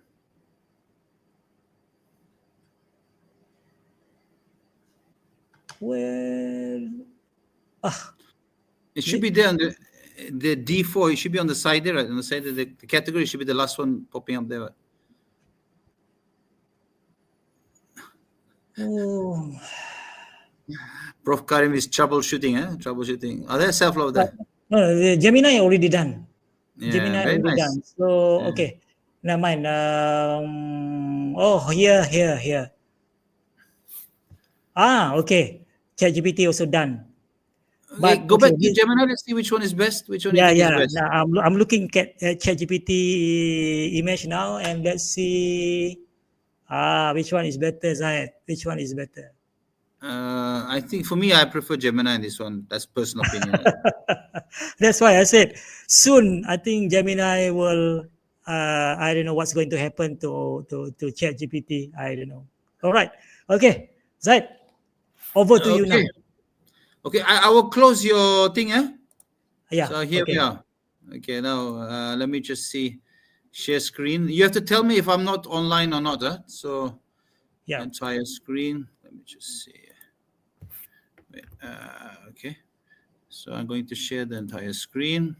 Well, It should be there on the D4. It should be on the side there, right? On the side of the category should be the last one popping up there. Right? oh, Prof. Karim is troubleshooting, eh? Troubleshooting. Are there self-love there? no, the Gemini already done. Yeah, Gemini very already nice. done. So okay, never mind. Here. Okay. ChatGPT also done. Okay, But go back to this, Gemini. Let's see which one is best. Which one you think is best? Now I'm looking at ChatGPT image now, and let's see. Which one is better, Zayed? Which one is better? I think for me, I prefer Gemini in this one. That's personal opinion. That's why I said soon. I think Gemini will. I don't know what's going to happen to ChatGPT. I don't know. All right. Okay, Zaid, over to you now. Okay, I will close your thing, eh? Yeah. So here we are. Okay, now let me just see. Share screen. You have to tell me if I'm not online or not. So entire screen. Let me just see. Wait, okay. So I'm going to share the entire screen.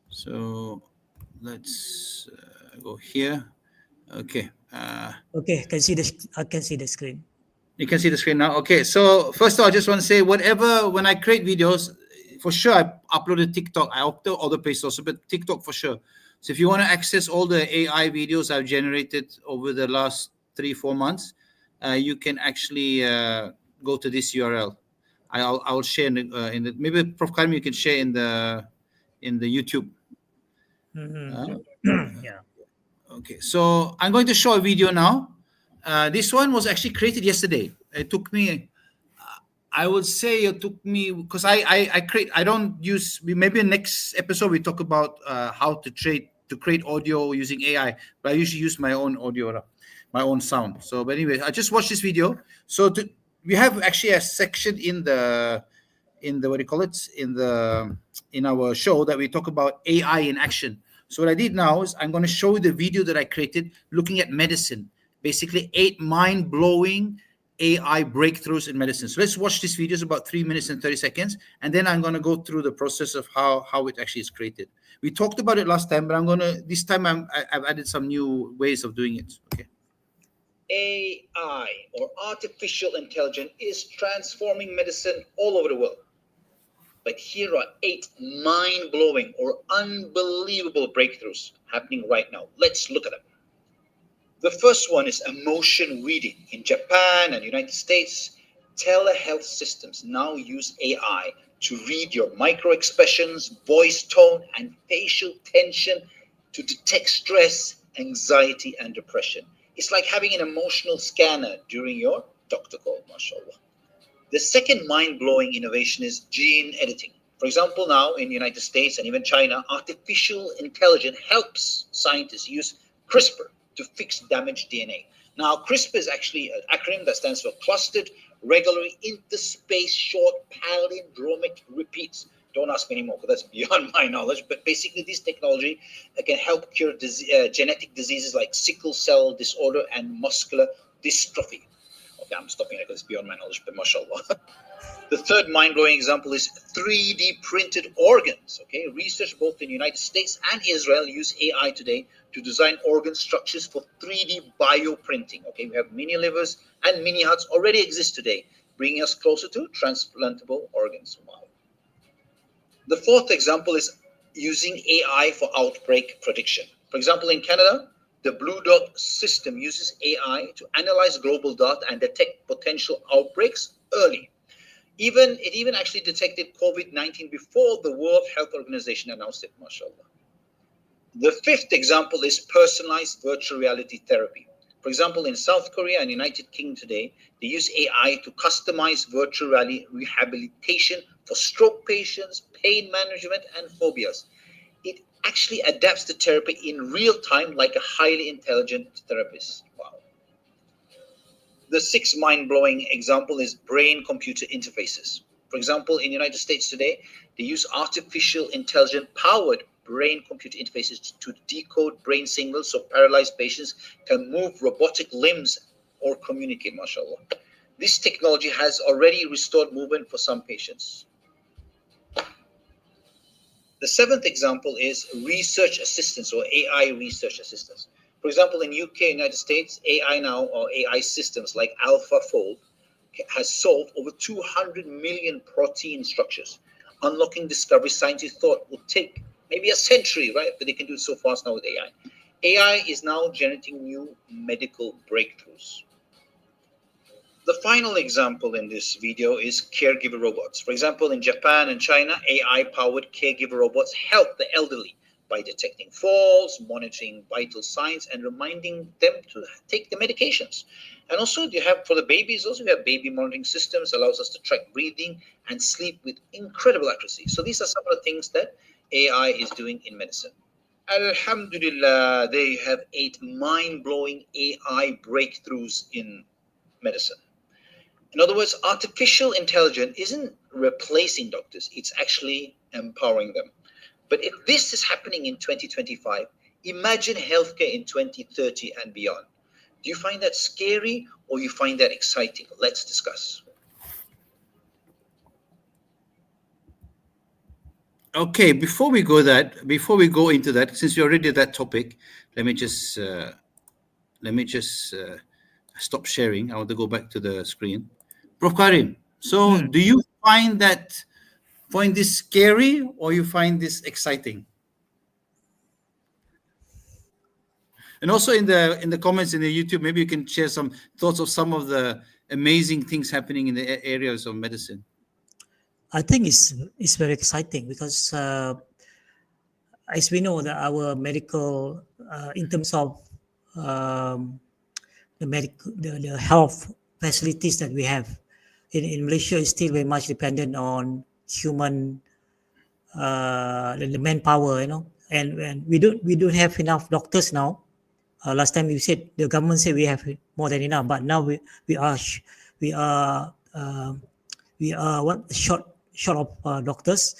So let's go here. Okay. Okay, I can see the screen. You can see the screen now. Okay. So first of all, I just want to say when I create videos, for sure I uploaded TikTok. I upload other places also, but TikTok for sure. So if you want to access all the AI videos I've generated over the last 3-4 months, you can actually go to this URL. I'll share in the maybe Prof. Karim, you can share in the YouTube. Yeah. Okay, so I'm going to show a video now. This one was actually created yesterday. It took me, I would say it took me, because I don't use, maybe in next episode we talk about how to create audio using AI, but I usually use my own audio, my own sound. So but anyway, I just watched this video. So we have actually a section in the what do you call it, in our show that we talk about AI in action. So what I did now is I'm going to show you the video that I created looking at medicine, basically 8 mind-blowing AI breakthroughs in medicine. So let's watch this video. It's about 3 minutes and 30 seconds. And then I'm going to go through the process of how it actually is created. We talked about it last time, but this time I've added some new ways of doing it. Okay. AI, or artificial intelligence, is transforming medicine all over the world. But here are 8 mind-blowing or unbelievable breakthroughs happening right now. Let's look at them. The first one is emotion reading. In Japan and United States, telehealth systems now use AI to read your micro-expressions, voice tone, and facial tension to detect stress, anxiety, and depression. It's like having an emotional scanner during your doctor call, mashallah. The second mind-blowing innovation is gene editing. For example, now in the United States and even China, artificial intelligence helps scientists use CRISPR to fix damaged DNA. Now, CRISPR is actually an acronym that stands for Clustered Regularly Interspace Short Palindromic Repeats. Don't ask me anymore because that's beyond my knowledge. But basically, this technology can help cure genetic diseases like sickle cell disorder and muscular dystrophy. Okay, I'm stopping there because it's beyond my knowledge, but mashallah. The third mind-blowing example is 3D printed organs. Okay, research both in the United States and Israel use AI today to design organ structures for 3D bioprinting. Okay, we have mini livers and mini hearts already exist today, bringing us closer to transplantable organs. Wow. The fourth example is using AI for outbreak prediction. For example, in Canada, the Blue Dot system uses AI to analyze global data and detect potential outbreaks early. It even actually detected COVID-19 before the World Health Organization announced it, mashallah. The fifth example is personalized virtual reality therapy. For example, in South Korea and United Kingdom today, they use AI to customize virtual reality rehabilitation for stroke patients, pain management, and phobias. It actually adapts the therapy in real time like a highly intelligent therapist. Wow. The sixth mind-blowing example is brain-computer interfaces. For example, in the United States today, they use artificial intelligence-powered brain-computer interfaces to decode brain signals so paralyzed patients can move robotic limbs or communicate, mashallah. This technology has already restored movement for some patients. The seventh example is research assistance or AI research assistance. For example, in UK, United States, AI now or AI systems like AlphaFold has solved over 200 million protein structures, unlocking discoveries scientists thought would take maybe a century, right? But they can do it so fast now with AI. AI is now generating new medical breakthroughs. The final example in this video is caregiver robots. For example, in Japan and China, AI-powered caregiver robots help the elderly by detecting falls, monitoring vital signs, and reminding them to take the medications. And also, you have for the babies, also we have baby monitoring systems, allows us to track breathing and sleep with incredible accuracy. So these are some of the things that AI is doing in medicine. Alhamdulillah, they have 8 mind-blowing AI breakthroughs in medicine. In other words, artificial intelligence isn't replacing doctors, it's actually empowering them. But if this is happening in 2025, imagine healthcare in 2030 and beyond. Do you find that scary or you find that exciting? Let's discuss. Okay, before we go into that, since you already did that topic, let me just stop sharing. I want to go back to the screen. Prof. Karim, so do you find this scary or you find this exciting? And also in the comments in the YouTube, maybe you can share some thoughts of some of the amazing things happening in the areas of medicine. I think it's very exciting because as we know that our medical in terms of the health facilities that we have in Malaysia is still very much dependent on human the manpower, and we don't have enough doctors now. Last time you said the government said we have more than enough, but now we are short of doctors.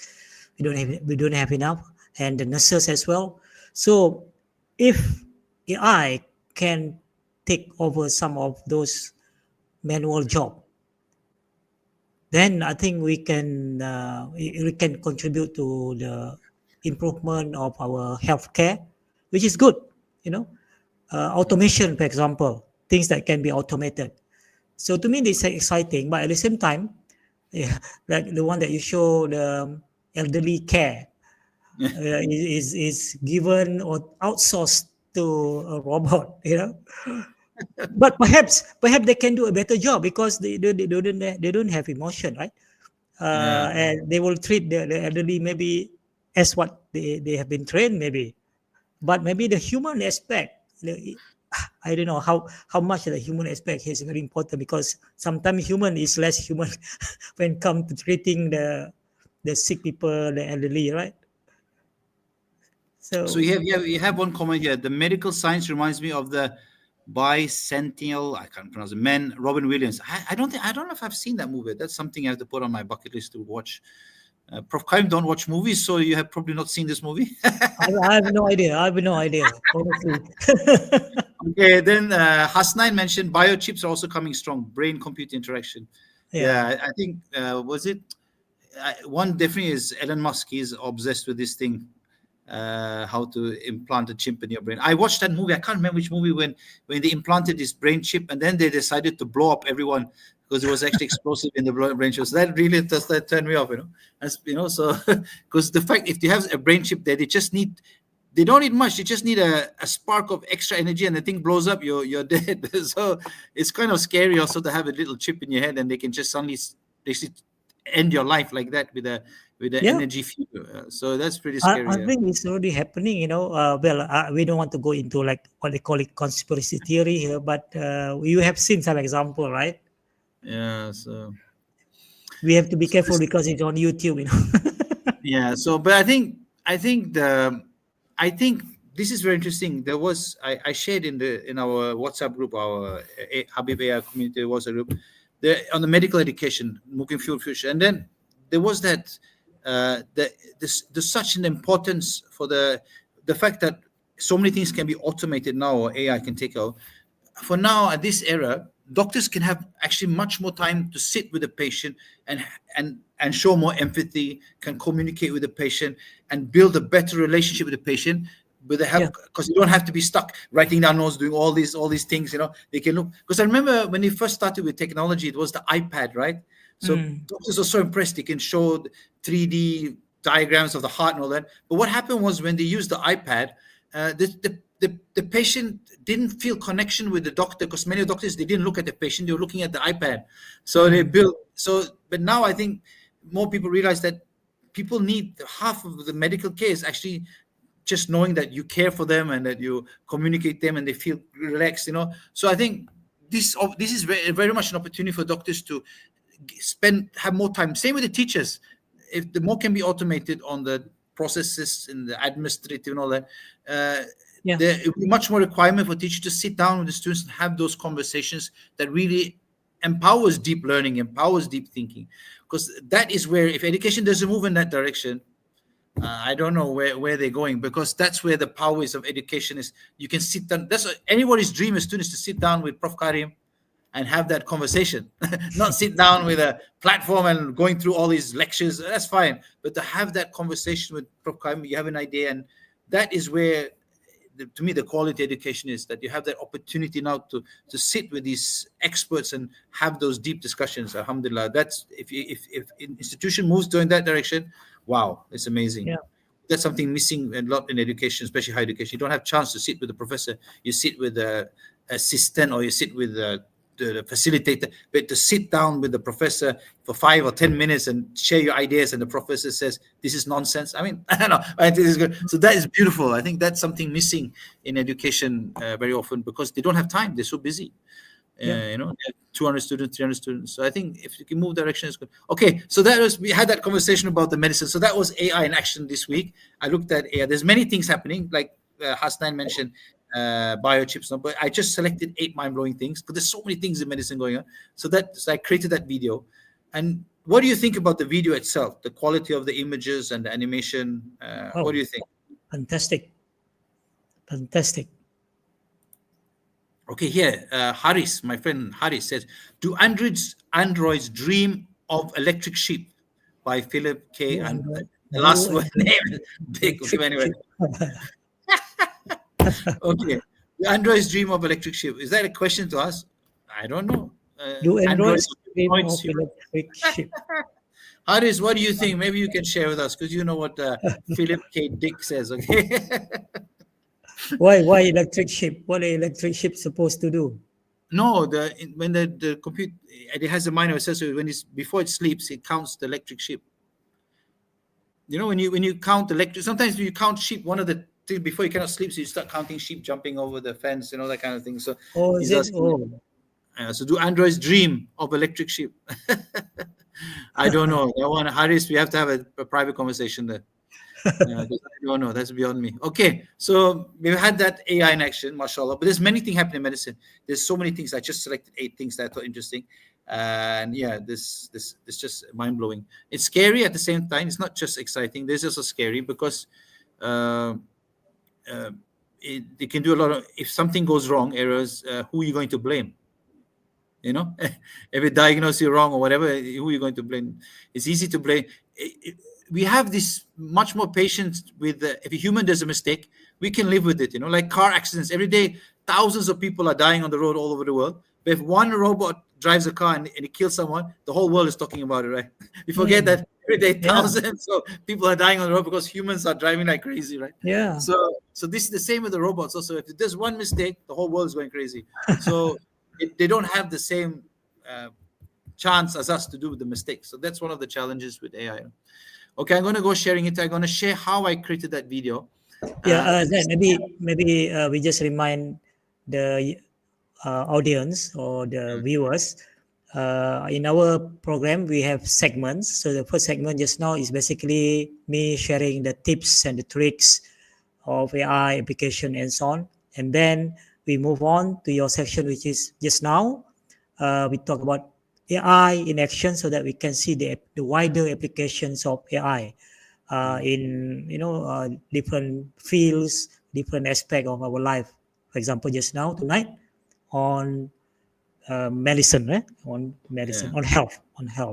We don't have enough, and the nurses as well. So if AI can take over some of those manual job, then I think we can contribute to the improvement of our healthcare, which is good. Automation, for example, things that can be automated. So to me, this is exciting, but at the same time, like the one that you show, the elderly care is given or outsourced to a robot, But perhaps they can do a better job because they don't have emotion, right? And they will treat the elderly maybe as what they have been trained, maybe. But maybe the human aspect, I don't know how much the human aspect is very important because sometimes human is less human when it comes to treating the sick people, the elderly, right? So you have one comment here. The medical science reminds me of the bicentennial, I can't pronounce it, man, Robin Williams. I don't know if I've seen that movie. That's something I have to put on my bucket list to watch. Prof. Karim don't watch movies, so you have probably not seen this movie. I have no idea. I have no idea, honestly. Okay, then Hasnain mentioned biochips are also coming strong. Brain-computer interaction. Yeah. Yeah, I think was it one definitely is Elon Musk. He's obsessed with this thing, how to implant a chip in your brain. I watched that movie. I can't remember which movie when they implanted this brain chip, and then they decided to blow up everyone because it was actually explosive in the brain chip. So that really does that turn me off, so because the fact if you have a brain chip there, they don't need much. You just need a spark of extra energy, and the thing blows up. You're dead. So it's kind of scary also to have a little chip in your head, and they can just suddenly basically end your life like that with a Yeah. energy fever. So that's pretty scary. I think it's already happening, we don't want to go into like what they call it conspiracy theory here, but you have seen some example, right? Yeah. So We have to be careful because it's on YouTube, yeah. So, but I think this is very interesting. There was I shared in our WhatsApp group, our Habib AI community WhatsApp group, on the medical education, moving future, and then there was that there's such an importance for the fact that so many things can be automated now, or AI can take out. For now, at this era, doctors can have actually much more time to sit with the patient and show more empathy, can communicate with the patient, and build a better relationship with the patient. But they have, because you don't have to be stuck writing down notes, doing all these things. They can look. Because I remember when they first started with technology, it was the iPad, right? So doctors are so impressed. They can show 3D diagrams of the heart and all that. But what happened was when they used the iPad, the patient didn't feel connection with the doctor, because many doctors, they didn't look at the patient, they were looking at the iPad. So they built. But now I think more people realize that people need half of the medical care is actually just knowing that you care for them and that you communicate them and they feel relaxed. So I think this is very, very much an opportunity for doctors to have more time. Same with the teachers. If the more can be automated on the processes and the administrative and all that, there will be much more requirement for teachers to sit down with the students and have those conversations that really empowers deep learning, empowers deep thinking. Because that is where, if education doesn't move in that direction, I don't know where they're going, because that's where the power is of education is. You can sit down. That's anybody's dream as students, to sit down with Prof. Karim and have that conversation. Not sit down with a platform and going through all these lectures. That's fine. But to have that conversation with Prof. Karim, you have an idea. And that is where, to me, the quality education is, that you have that opportunity now to sit with these experts and have those deep discussions. Alhamdulillah. That's if an institution moves in that direction, wow, it's amazing. Yeah. That's something missing a lot in education, especially higher education. You don't have chance to sit with the professor. You sit with the assistant, or you sit with the facilitator. But to sit down with the professor for 5 or 10 minutes and share your ideas, and the professor says, this is nonsense. I mean, I don't know. I think this is good. So that is beautiful. I think that's something missing in education very often, because they don't have time. They're so busy. 200 students, 300 students. So I think if you can move direction, it's good. Okay, so we had that conversation about the medicine. So that was AI in action this week. I looked at AI. There's many things happening, like Hasnain mentioned, biochips. But I just selected 8 mind-blowing things, because there's so many things in medicine going on. So I created that video. And what do you think about the video itself, the quality of the images and the animation? What do you think? Fantastic. Okay, here, Haris, my friend Haris says, do androids dream of electric sheep? By Philip K. And the last one name is big. Okay, anyway. Okay, do androids dream of electric sheep? Is that a question to us? I don't know. Do androids dream of electric sheep? Haris, what do you think? Maybe you can share with us, because you know what Philip K. Dick says, okay? Why electric sheep? What are electric sheep supposed to do? No, when the computer, it has a mind of itself. So before it sleeps, it counts the electric sheep. When you count electric, sometimes when you count sheep, one of the things before you cannot sleep, so you start counting sheep jumping over the fence, that kind of thing. So is it? So do androids dream of electric sheep? I don't know. That one, Haris, we have to have a private conversation there. I don't know. That's beyond me. Okay, so we've had that AI in action, mashallah. But there's many things happening in medicine. There's so many things. I just selected 8 things that I thought interesting. And yeah, this is just mind blowing. It's scary at the same time. It's not just exciting. This is also scary because uh, uh, it can do a lot of. If something goes wrong, errors, who are you going to blame? You know, if it diagnose you wrong or whatever, who are you going to blame? It's easy to blame. We have this much more patience with if a human does a mistake, we can live with it. You know, like car accidents every day, thousands of people are dying on the road all over the world. But if one robot drives a car and it kills someone, the whole world is talking about it, right? We forget that every day thousands of people are dying on the road because humans are driving like crazy, right? Yeah. So this is the same with the robots also. If there's one mistake, the whole world is going crazy. So they don't have the same chance as us to do the mistakes. So that's one of the challenges with AI. Okay, I'm going to go sharing it. I'm going to share how I created that video. Zaid, maybe we just remind the audience or the viewers. In our program, we have segments. So the first segment just now is basically me sharing the tips and the tricks of AI application and so on. And then we move on to your section, which is just now. We talk about AI in action so that we can see the wider applications of AI in different fields, different aspect of our life. For example, just now tonight on medicine, right? On medicine, on health.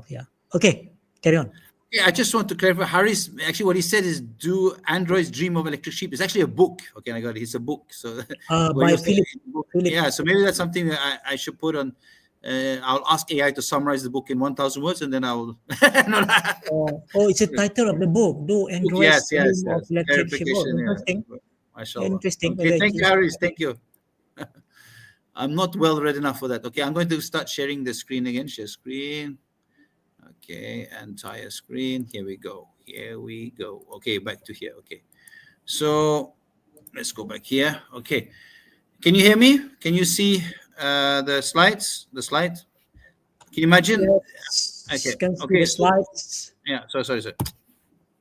Yeah. Okay, carry on. Yeah, I just want to clarify. Harris, actually, what he said is, "Do androids dream of electric sheep?" It's actually a book. Okay, I got it. It's a book. So by Philip. Yeah, so maybe that's something that I should put on. I'll ask AI to summarize the book in 1,000 words, and then I'll. It's a title of the book. Do androids dream of electric sheep? Interesting. Interesting. Okay, thank you, Harris. Thank you. I'm not well read enough for that. Okay, I'm going to start sharing the screen again. Share screen. Okay, entire screen. Here we go. Okay, back to here. Okay, so let's go back here. Okay, can you hear me? Can you see the slides? The slides? Can you imagine? Yes. Okay. The slides. Yeah. Sorry.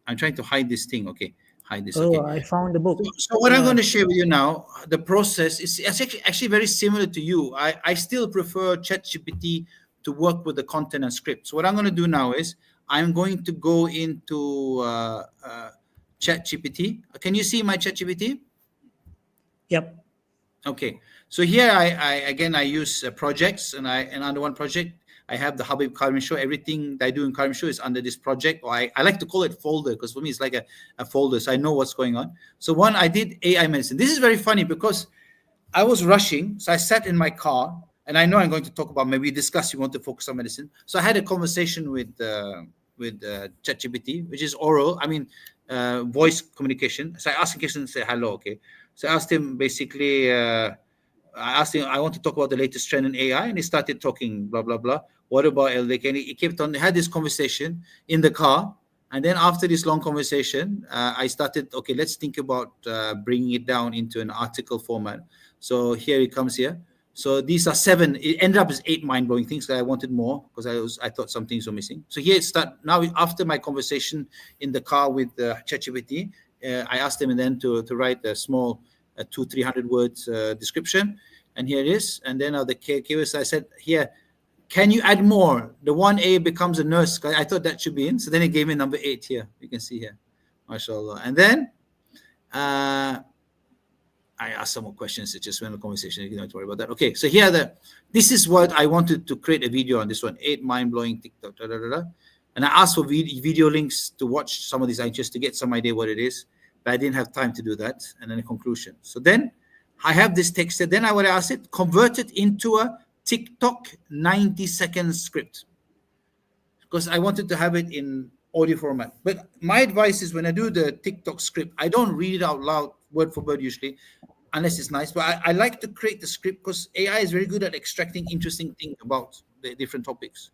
I'm trying to hide this thing. Okay. Hide this. Oh, okay. I found the book. So what I'm going to share with you now, the process is actually very similar to you. I still prefer ChatGPT to work with the content and script. So what I'm going to do now is I'm going to go into ChatGPT. Can you see my ChatGPT? Yep. Okay. So here I use projects, and under one project I have the HABIB-Karim show. Everything that I do in Karim show is under this project, or I like to call it folder, because for me it's like a folder, so I know what's going on. So one, I did AI medicine. This is very funny because I was rushing, so I sat in my car, and I know I'm going to talk about, maybe discuss, you want to focus on medicine. So I had a conversation with ChatGPT, which is oral, voice communication. So I asked him questions, say hello, okay. So I asked him basically, I asked him, I want to talk about the latest trend in AI, and he started talking, blah, blah, blah. What about LDK? And he kept on, had this conversation in the car. And then after this long conversation, I started, okay, let's think about bringing it down into an article format. So here it comes here. So these are 7. It ended up as 8 mind-blowing things that I wanted more, because I thought some things were missing. So here it started. Now, after my conversation in the car with ChatGPT, I asked him then to write a small 200-300 words description. And here it is. And then the keywords, I said, here, can you add more? The 1A becomes a nurse. I thought that should be in. So then it gave me number 8 here. You can see here. MashaAllah. And then I asked some more questions. It just went in the conversation. You don't have to worry about that. Okay, so here this is what I wanted to create a video on this one. 8 mind-blowing TikTok. And I asked for video links to watch some of these just to get some idea what it is. But I didn't have time to do that. And then a conclusion. So then I have this text. Then I would ask it, convert it into a TikTok 90-second script, because I wanted to have it in audio format. But my advice is, when I do the TikTok script, I don't read it out loud, word for word usually, unless it's nice. But I like to create the script, because AI is very good at extracting interesting things about the different topics.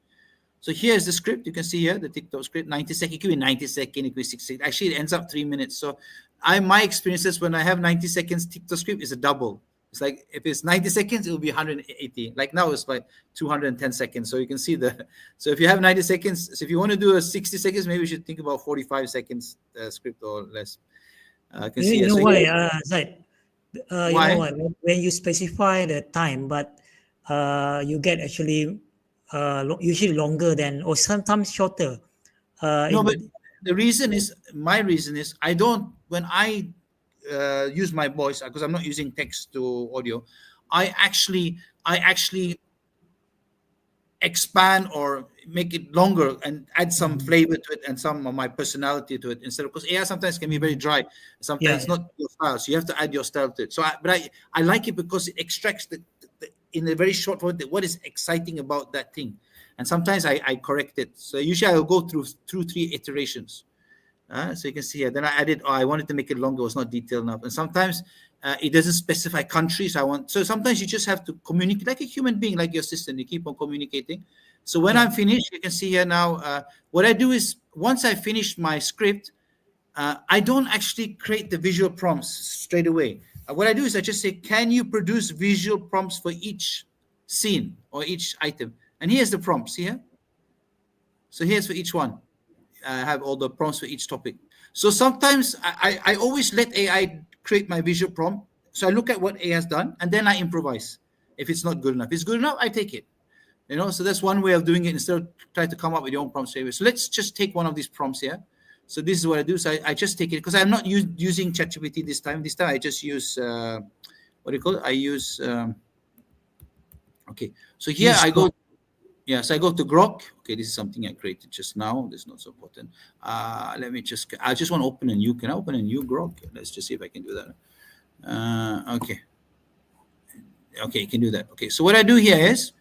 So here's the script. You can see here the TikTok script, 90 seconds. It could be 90 seconds, it could be 60. Actually, it ends up 3 minutes. So my experiences when I have 90 seconds TikTok script is a double. It's like, if it's 90 seconds, it will be 180. Like now it's like 210 seconds. So you can see so if you have 90 seconds, so if you want to do a 60 seconds, maybe you should think about 45 seconds script or less. You know why, Zaid? Why? You know why? When you specify the time, but you get actually usually longer than, or sometimes shorter. No, but the reason is, my reason is, I don't, when I use my voice, because I'm not using text to audio, I actually expand or make it longer and add some flavor to it and some of my personality to it, instead of, because AI sometimes can be very dry, sometimes it's not your style, so you have to add your style to it. So I like it because it extracts the in a very short word what is exciting about that thing, and sometimes I correct it. So usually I'll go through 3 iterations. So you can see here. Then I added, I wanted to make it longer. It was not detailed enough. And sometimes it doesn't specify countries. So sometimes you just have to communicate like a human being, like your assistant. You keep on communicating. So when I'm finished, you can see here now, what I do is, once I finish my script, I don't actually create the visual prompts straight away. What I do is I just say, can you produce visual prompts for each scene or each item? And here's the prompts here. So here's for each one. I have all the prompts for each topic. So sometimes I always let AI create my visual prompt. So I look at what AI has done and then I improvise. If it's not good enough, if it's good enough, I take it. So that's one way of doing it, instead of trying to come up with your own prompts. So let's just take one of these prompts here. So this is what I do. So I just take it, because I'm not using ChatGPT this time. This time I just use, what do you call it? I use, okay. So here I go. Yeah, so I go to Grok. Okay, this is something I created just now. This is not so important. I just want to open a new. Can I open a new Grok? Let's just see if I can do that. Okay, you can do that. Okay, so what I do here is,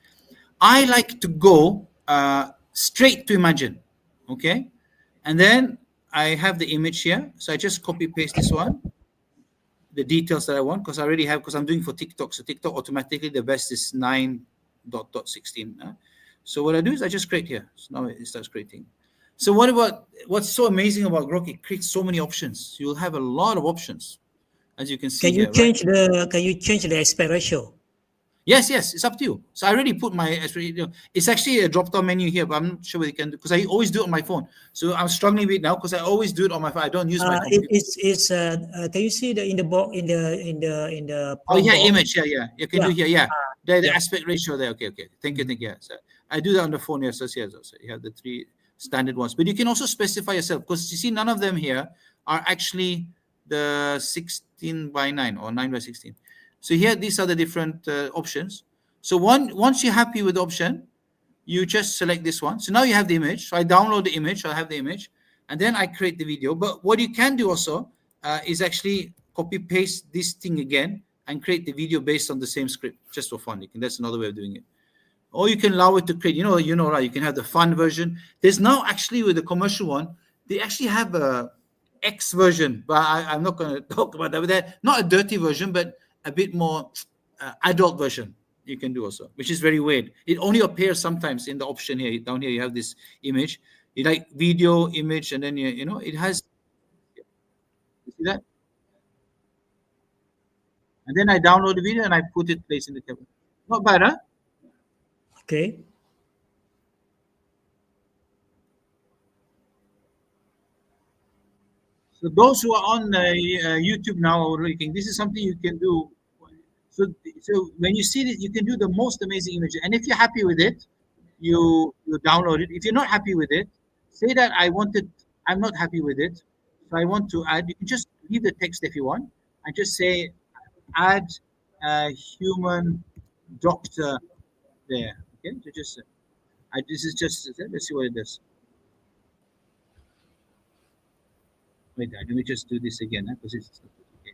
I like to go straight to Imagine. Okay, and then I have the image here. So I just copy paste this one, the details that I want, because I already have, because I'm doing for TikTok. So TikTok automatically, the best is 9.16. So what I do is I just create here. So now it starts creating. So what's so amazing about Grok? It creates so many options. You'll have a lot of options, as you can see. Can you change the aspect ratio? Yes, it's up to you. So I already put my, it's actually a drop-down menu here, but I'm not sure what you can do, because I always do it on my phone. So I'm struggling with it now, because I always do it on my phone. I don't use my computer. Can you see in the box, in the oh yeah, box? image, yeah. You can do here, the aspect ratio there. Okay. Thank you. Yeah. So I do that on the phone here. So you have the 3 standard ones, but you can also specify yourself, because you see none of them here are actually the 16:9 or 9:16. So here, these are the different options. So once you're happy with the option, you just select this one. So now you have the image. So I download the image. So I have the image, and then I create the video. But what you can do also is actually copy paste this thing again and create the video based on the same script, just for fun. That's another way of doing it. Or you can allow it to create. Right? You can have the fun version. There's now actually, with the commercial one, they actually have a X version, but I'm not going to talk about that. But they're not a dirty version, but a bit more adult version you can do also, which is very weird. It only appears sometimes in the option here. Down here you have this image. You like video, image, and then it has. You see that? And then I download the video and I put it place in the camera. Not bad, huh? Okay. So those who are on YouTube now are looking, this is something you can do. So when you see it, you can do the most amazing image. And if you're happy with it, you download it. If you're not happy with it, say that I'm not happy with it. So I want to add, you can just leave the text if you want. And just say, add a human doctor there. Okay, so just, this is just, let's see what it does. Wait, let me just do this again, because it's okay.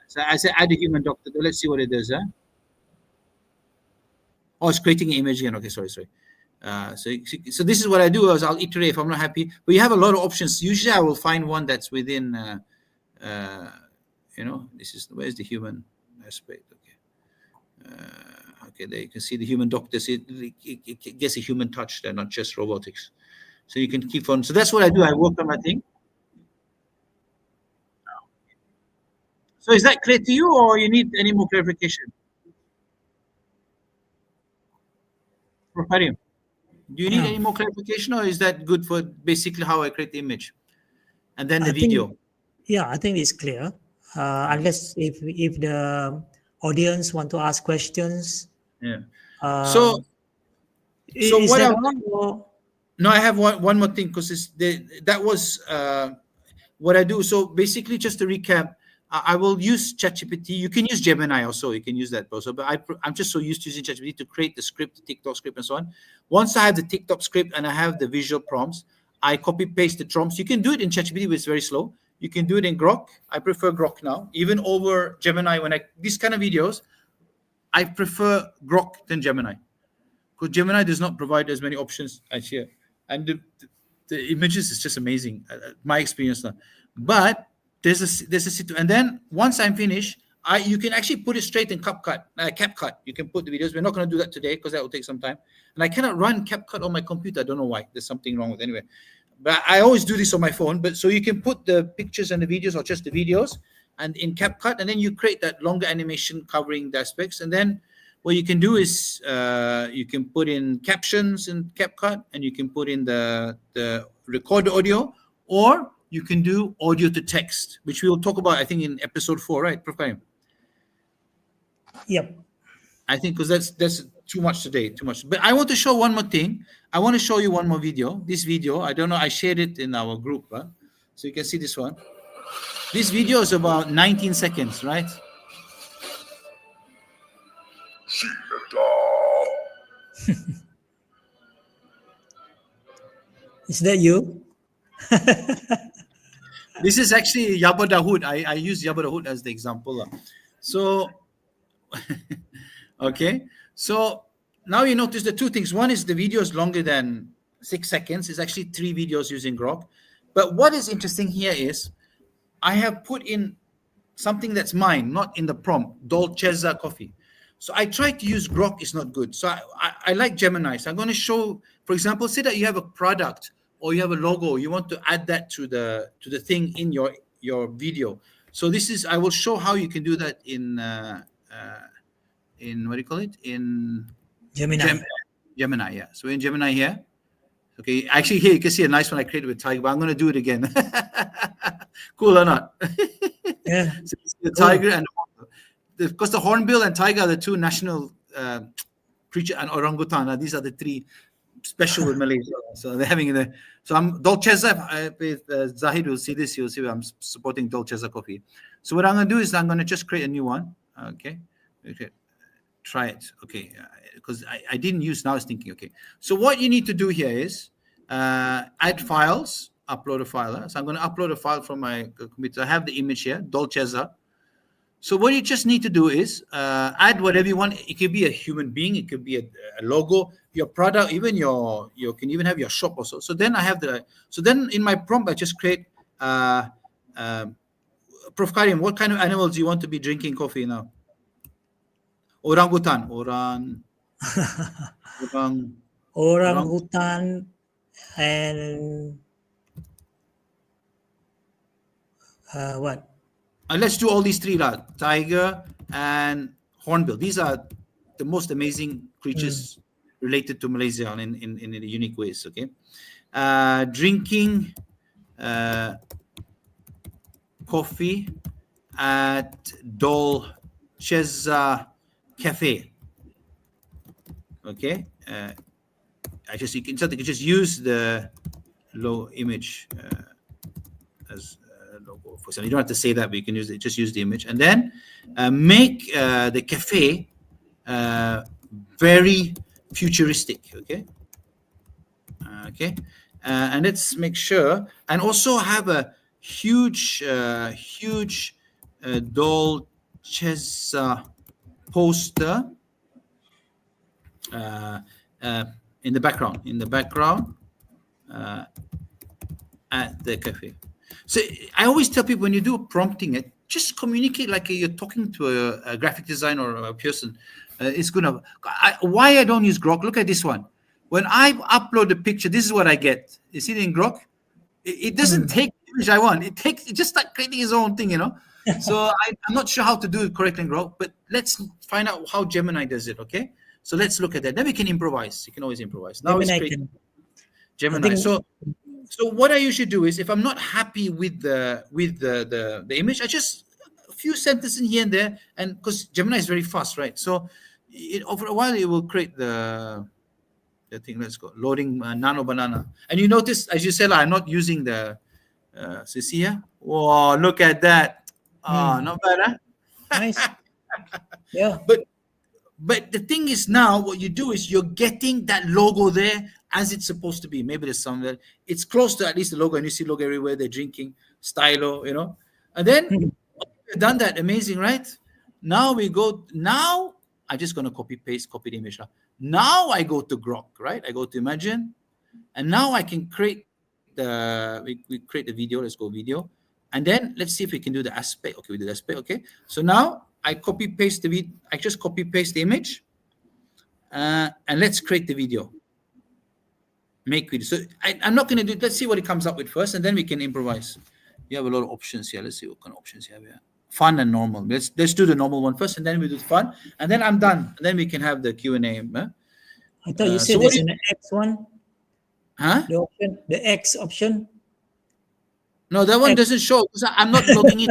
So I said add a human doctor. Let's see what it does. Oh, it's creating an image again. Okay, sorry. So this is what I do. Is I'll iterate if I'm not happy. But you have a lot of options. Usually, I will find one that's within. This is, where's the human aspect? Okay. Okay, there you can see the human doctors. It gets a human touch. They're not just robotics. So you can keep on. So that's what I do. I work on my thing. So is that clear to you, or you need any more clarification? For Karim, do you need any more clarification, or is that good for basically how I create the image and then the video? I think it's clear. Unless if the audience want to ask questions. Yeah. So So Is what that I all? Or? no, I have one more thing because that was what I do. So basically, just to recap, I will use ChatGPT. You can use Gemini also. You can use that also. But I'm just so used to using ChatGPT to create the script, the TikTok script, and so on. Once I have the TikTok script and I have the visual prompts, I copy paste the prompts. You can do it in ChatGPT, but it's very slow. You can do it in Grok. I prefer Grok now, even over Gemini. When I these kind of videos, I prefer Grok than Gemini because Gemini does not provide as many options as here, and the images is just amazing. My experience now, but and then once I'm finished, you can actually put it straight in CapCut. You can put the videos. We're not going to do that today because that will take some time, and I cannot run CapCut on my computer. I don't know why. There's something wrong with it anyway. But I always do this on my phone. But so you can put the pictures and the videos or just the videos and in CapCut, and then you create that longer animation covering the aspects. And then what you can do is you can put in captions in CapCut, and you can put in the record the audio, or you can do audio to text, which we will talk about, I think, in episode 4, right, Prof. Karim? Yep. I think because that's too much today, too much. But I want to show one more thing. I want to show you one more video. This video, I don't know, I shared it in our group, so you can see this one. This video is about 19 seconds, right? Is that you? This is actually Yabba Dahood. I use Yabba Dahood as the example. So, okay. So now you notice the two things. One is the video is longer than 6 seconds. It's actually 3 videos using Grok. But what is interesting here is I have put in something that's mine, not in the prompt, Dolcezza coffee. So I tried to use Grok, it's not good. So I like Gemini. So I'm going to show, for example, say that you have a product or you have a logo, you want to add that to the thing in your video. So this is, I will show how you can do that in what do you call it? In Gemini. Gemini, yeah. So in Gemini here, okay, actually here you can see a nice one I created with Tiger, but I'm going to do it again. Cool or not? Yeah. So the tiger and because the hornbill and tiger are the two national creature, and orangutan. These are the 3 special with Malaysia. So they're having the. So I'm Dolcezza. Zahid will see this. You'll see I'm supporting Dolcezza coffee. So what I'm going to do is I'm going to just create a new one. Okay. Try it. Okay. Because I didn't use. Now I was thinking. Okay. So what you need to do here is add files. Upload a file. So I'm going to upload a file from my computer. I have the image here, Dolcezza. So what you just need to do is add whatever you want. It could be a human being. It could be a logo, your product, even you can even have your shop also. So then I have so then in my prompt, I just create, Prof. Karim, what kind of animals do you want to be drinking coffee now? Orangutan. Orangutan and what? Let's do all these 3, tiger and hornbill. These are the most amazing creatures related to Malaysia in unique ways. Okay, drinking coffee at Dolcezza Cafe. Okay, you can just use the low image as logo. For example, you don't have to say that, but you can use it. Just use the image, and then make the cafe very futuristic. Okay, and let's make sure, and also have a huge Dolcezza poster in the background at the cafe. So I always tell people, when you do prompting it, just communicate like you're talking to a graphic designer or a person. It's good enough. Why I don't use Grok? Look at this one. When I upload the picture, this is what I get. You see it in Grok? It doesn't take the image I want. It just start creating its own thing, So I'm not sure how to do it correctly in Grok, but let's find out how Gemini does it, okay? So let's look at that. Then we can improvise. You can always improvise. Now it's great. Gemini. So what I usually do is, if I'm not happy with the image, I just a few sentences in here and there, and because Gemini is very fast, right? So over a while it will create the the thing. Let's go. Loading nano banana. And you notice, as you said, I'm not using the. So you see here. Whoa! Look at that. Not bad, huh? Nice. Yeah. But the thing is now, what you do is you're getting that logo there as it's supposed to be. Maybe there's some that it's close to at least the logo, and you see logo everywhere. They're drinking, stylo, and then we've done that. Amazing, right? Now we go. Now I'm just gonna copy the image. Now I go to Grok, right? I go to Imagine, and now I can create we create the video. Let's go video, and then let's see if we can do the aspect. Okay, we do the aspect. Okay, so now I copy paste the video. I just copy paste the image, and let's create the video. Make video. So I'm not going to do. Let's see what it comes up with first, and then we can improvise. You have a lot of options here. Let's see what kind of options you have here. Fun and normal. Let's do the normal one first, and then we do fun, and then I'm done. And then we can have the Q&A. I thought you said there's an X one. Huh? The X option. No, that one doesn't show because I'm not logging in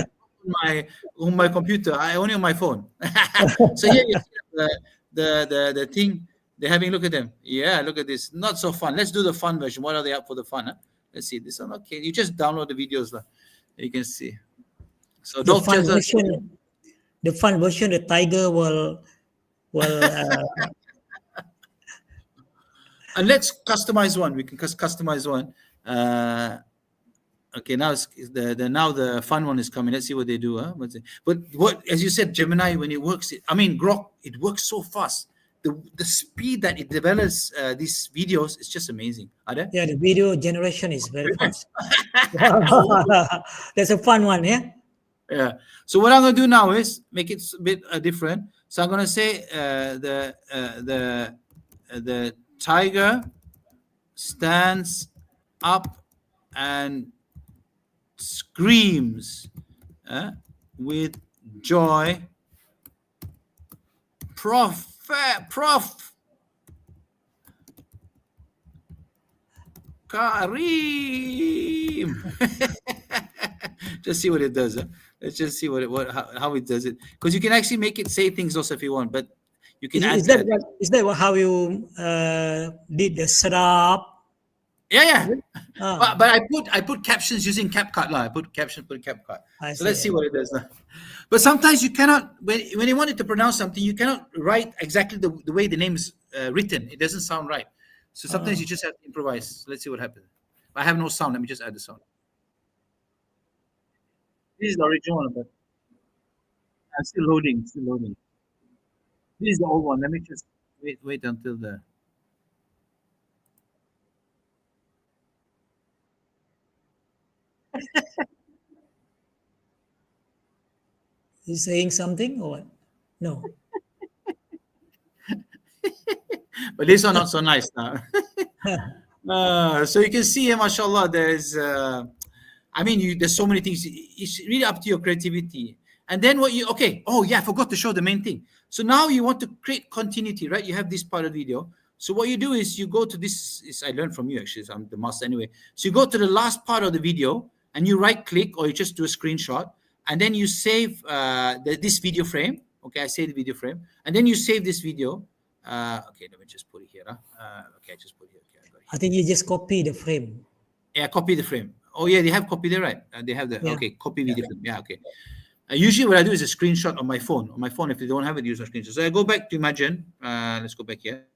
on my computer. I only on my phone. So here you see the thing. They're having a look at them. Yeah, look at this. Not so fun. Let's do the fun version. What are they up for the fun? Huh? Let's see this one. Okay, you just download the videos. You can see. So the fun version, the tiger will and let's customize one. We can customize one. Okay, now now the fun one is coming. Let's see what they do. Huh? But what, as you said, Gemini, when it works, Grok, it works so fast. The speed that it develops these videos is just amazing. Yeah, the video generation is very fast. That's a fun one, yeah. Yeah. So what I'm gonna do now is make it a bit different. So I'm gonna say the tiger stands up and screams with joy. Prof Karim. Just see what it does. Huh? Let's just see how it does it. Because you can actually make it say things also if you want, but you can is that how you did the setup? Yeah. But I put captions using CapCut. I put captions, CapCut. So let's see what it does. But sometimes you cannot, when you want it to pronounce something, you cannot write exactly the way the name is written. It doesn't sound right. So sometimes you just have to improvise. So let's see what happens. I have no sound. Let me just add the sound. This is the original one, but I'm still loading. This is the old one. Let me just wait until the. Is saying something or what? No. But this one not so nice now. So you can see, mashallah, there's there's so many things. It's really up to your creativity. And then I forgot to show the main thing. So now you want to create continuity, right? You have this part of the video. So what you do is you go to this, I learned from you actually, so I'm the master anyway. So you go to the last part of the video and you right click or you just do a screenshot and then you save this video frame. Okay, I save the video frame. And then you save this video. Okay, let me just put it here. Okay, I just put it here. Okay, I think you just copy the frame. Yeah, copy the frame. Oh yeah, they have copy there, right? They have the copy video frame. Yeah, okay. Usually what I do is a screenshot on my phone. On my phone, if they don't have it, use a screenshot. So I go back to Imagine. Let's go back here.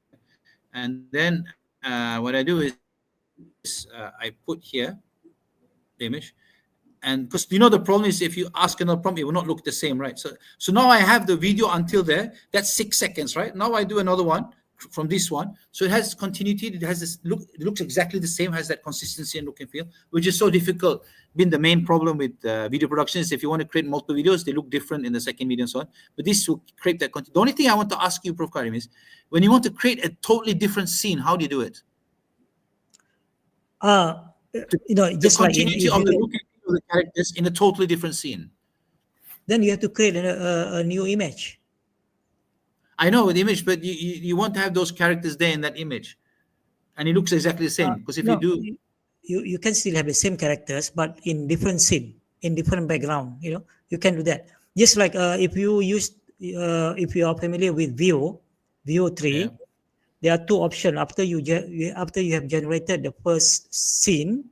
And then what I do is I put here the image. And because the problem is if you ask another prompt, it will not look the same, right? So now I have the video until there. That's 6 seconds, right? Now I do another one from this one. So it has continuity. It has this look. It looks exactly the same. Has that consistency and look and feel, which is so difficult. Been the main problem with video production is if you want to create multiple videos, they look different in the second video and so on. But this will create that. The only thing I want to ask you, Prof. Karim, is when you want to create a totally different scene, how do you do it? Just like continuity of the look and feel of the characters in a totally different scene. Then you have to create a new image. I know the image, but you want to have those characters there in that image, and it looks exactly the same. Because if you do, you can still have the same characters, but in different scene, in different background. You can do that. Just like if you are familiar with Veo 3, there are two options. After you have generated the first scene,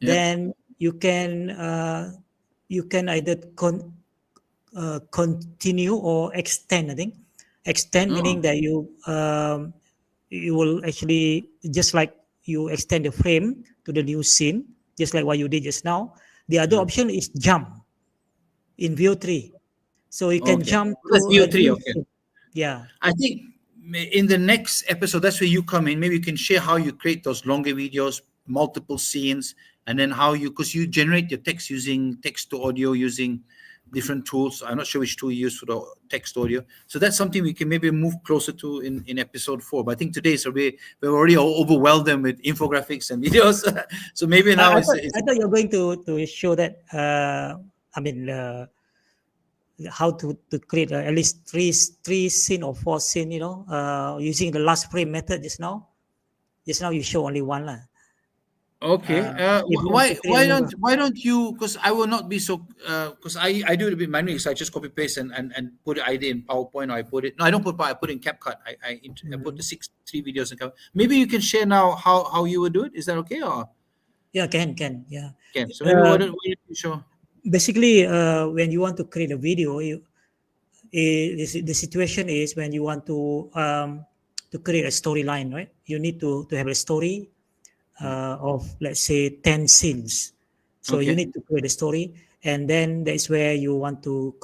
then you can either continue or extend. I think extend meaning that you will actually, just like you extend the frame to the new scene, just like what you did just now. The other option is jump in view 3, so you can jump That's to view a 3. new Okay. scene. Yeah. I think in the next episode, that's where you come in. Maybe you can share how you create those longer videos, multiple scenes, and then how because you generate your text using text to audio, using different tools. I'm not sure which tool you use for the text audio. So that's something we can maybe move closer to in episode 4. But I think today, so we've already overwhelmed them with infographics and videos. So maybe now I it's thought you're going to show that. I mean, how to create at least three scene or 4 scene. Using the last frame method just now. Just now you show only one lah. okay. If you want to create a longer. Why don't you? Because I will not be so. Because I do it a bit manually, so I just copy paste and put it either in PowerPoint or I put it. No, I don't put. I put it in CapCut. I put the 3 videos in CapCut. Maybe you can share now how you would do it. Is that okay or? Yeah, can yeah. Can. So maybe why don't you show? Basically, when you want to create a video, the situation is when you want to create a storyline, right? You need to have a story of, let's say, 10 scenes. So you need to create a story, and then that's where you want to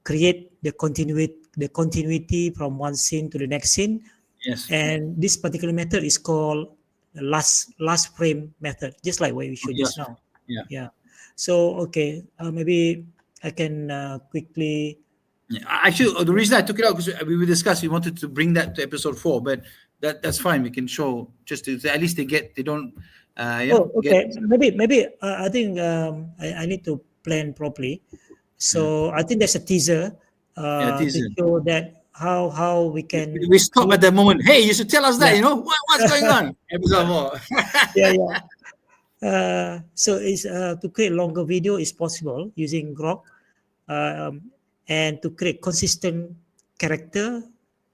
create the continuity from one scene to the next scene. Yes. And this particular method is called the last frame method, just like what we showed just now. Yeah. So okay, maybe I can quickly. Yeah. Actually, the reason I took it out because we discussed we wanted to bring that to episode 4, but that's fine. We can show just to at least they don't. Okay. Maybe I think I need to plan properly. So I think there's a teaser to show that how we can. We stop at the moment. Hey, you should tell us that. What's going on? Episode 4. Yeah. So it's to create longer video is possible using Grok, and to create consistent character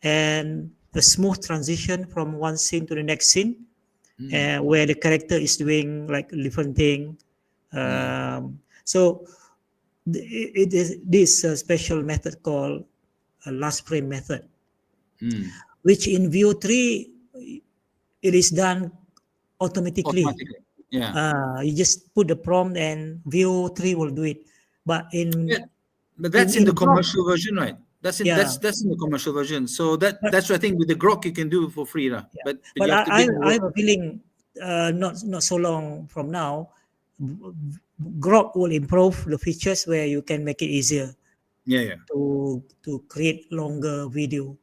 and a smooth transition from one scene to the next scene, where the character is doing like different thing. So it is this special method called a last frame method, which in view 3 it is done automatically. You just put the prompt and view 3 will do it. But that's in the commercial version, right? That's in the commercial version. So that's what I think with the Grok you can do for free, right? But I have a feeling not so long from now, Grok will improve the features where you can make it easier. To create longer video.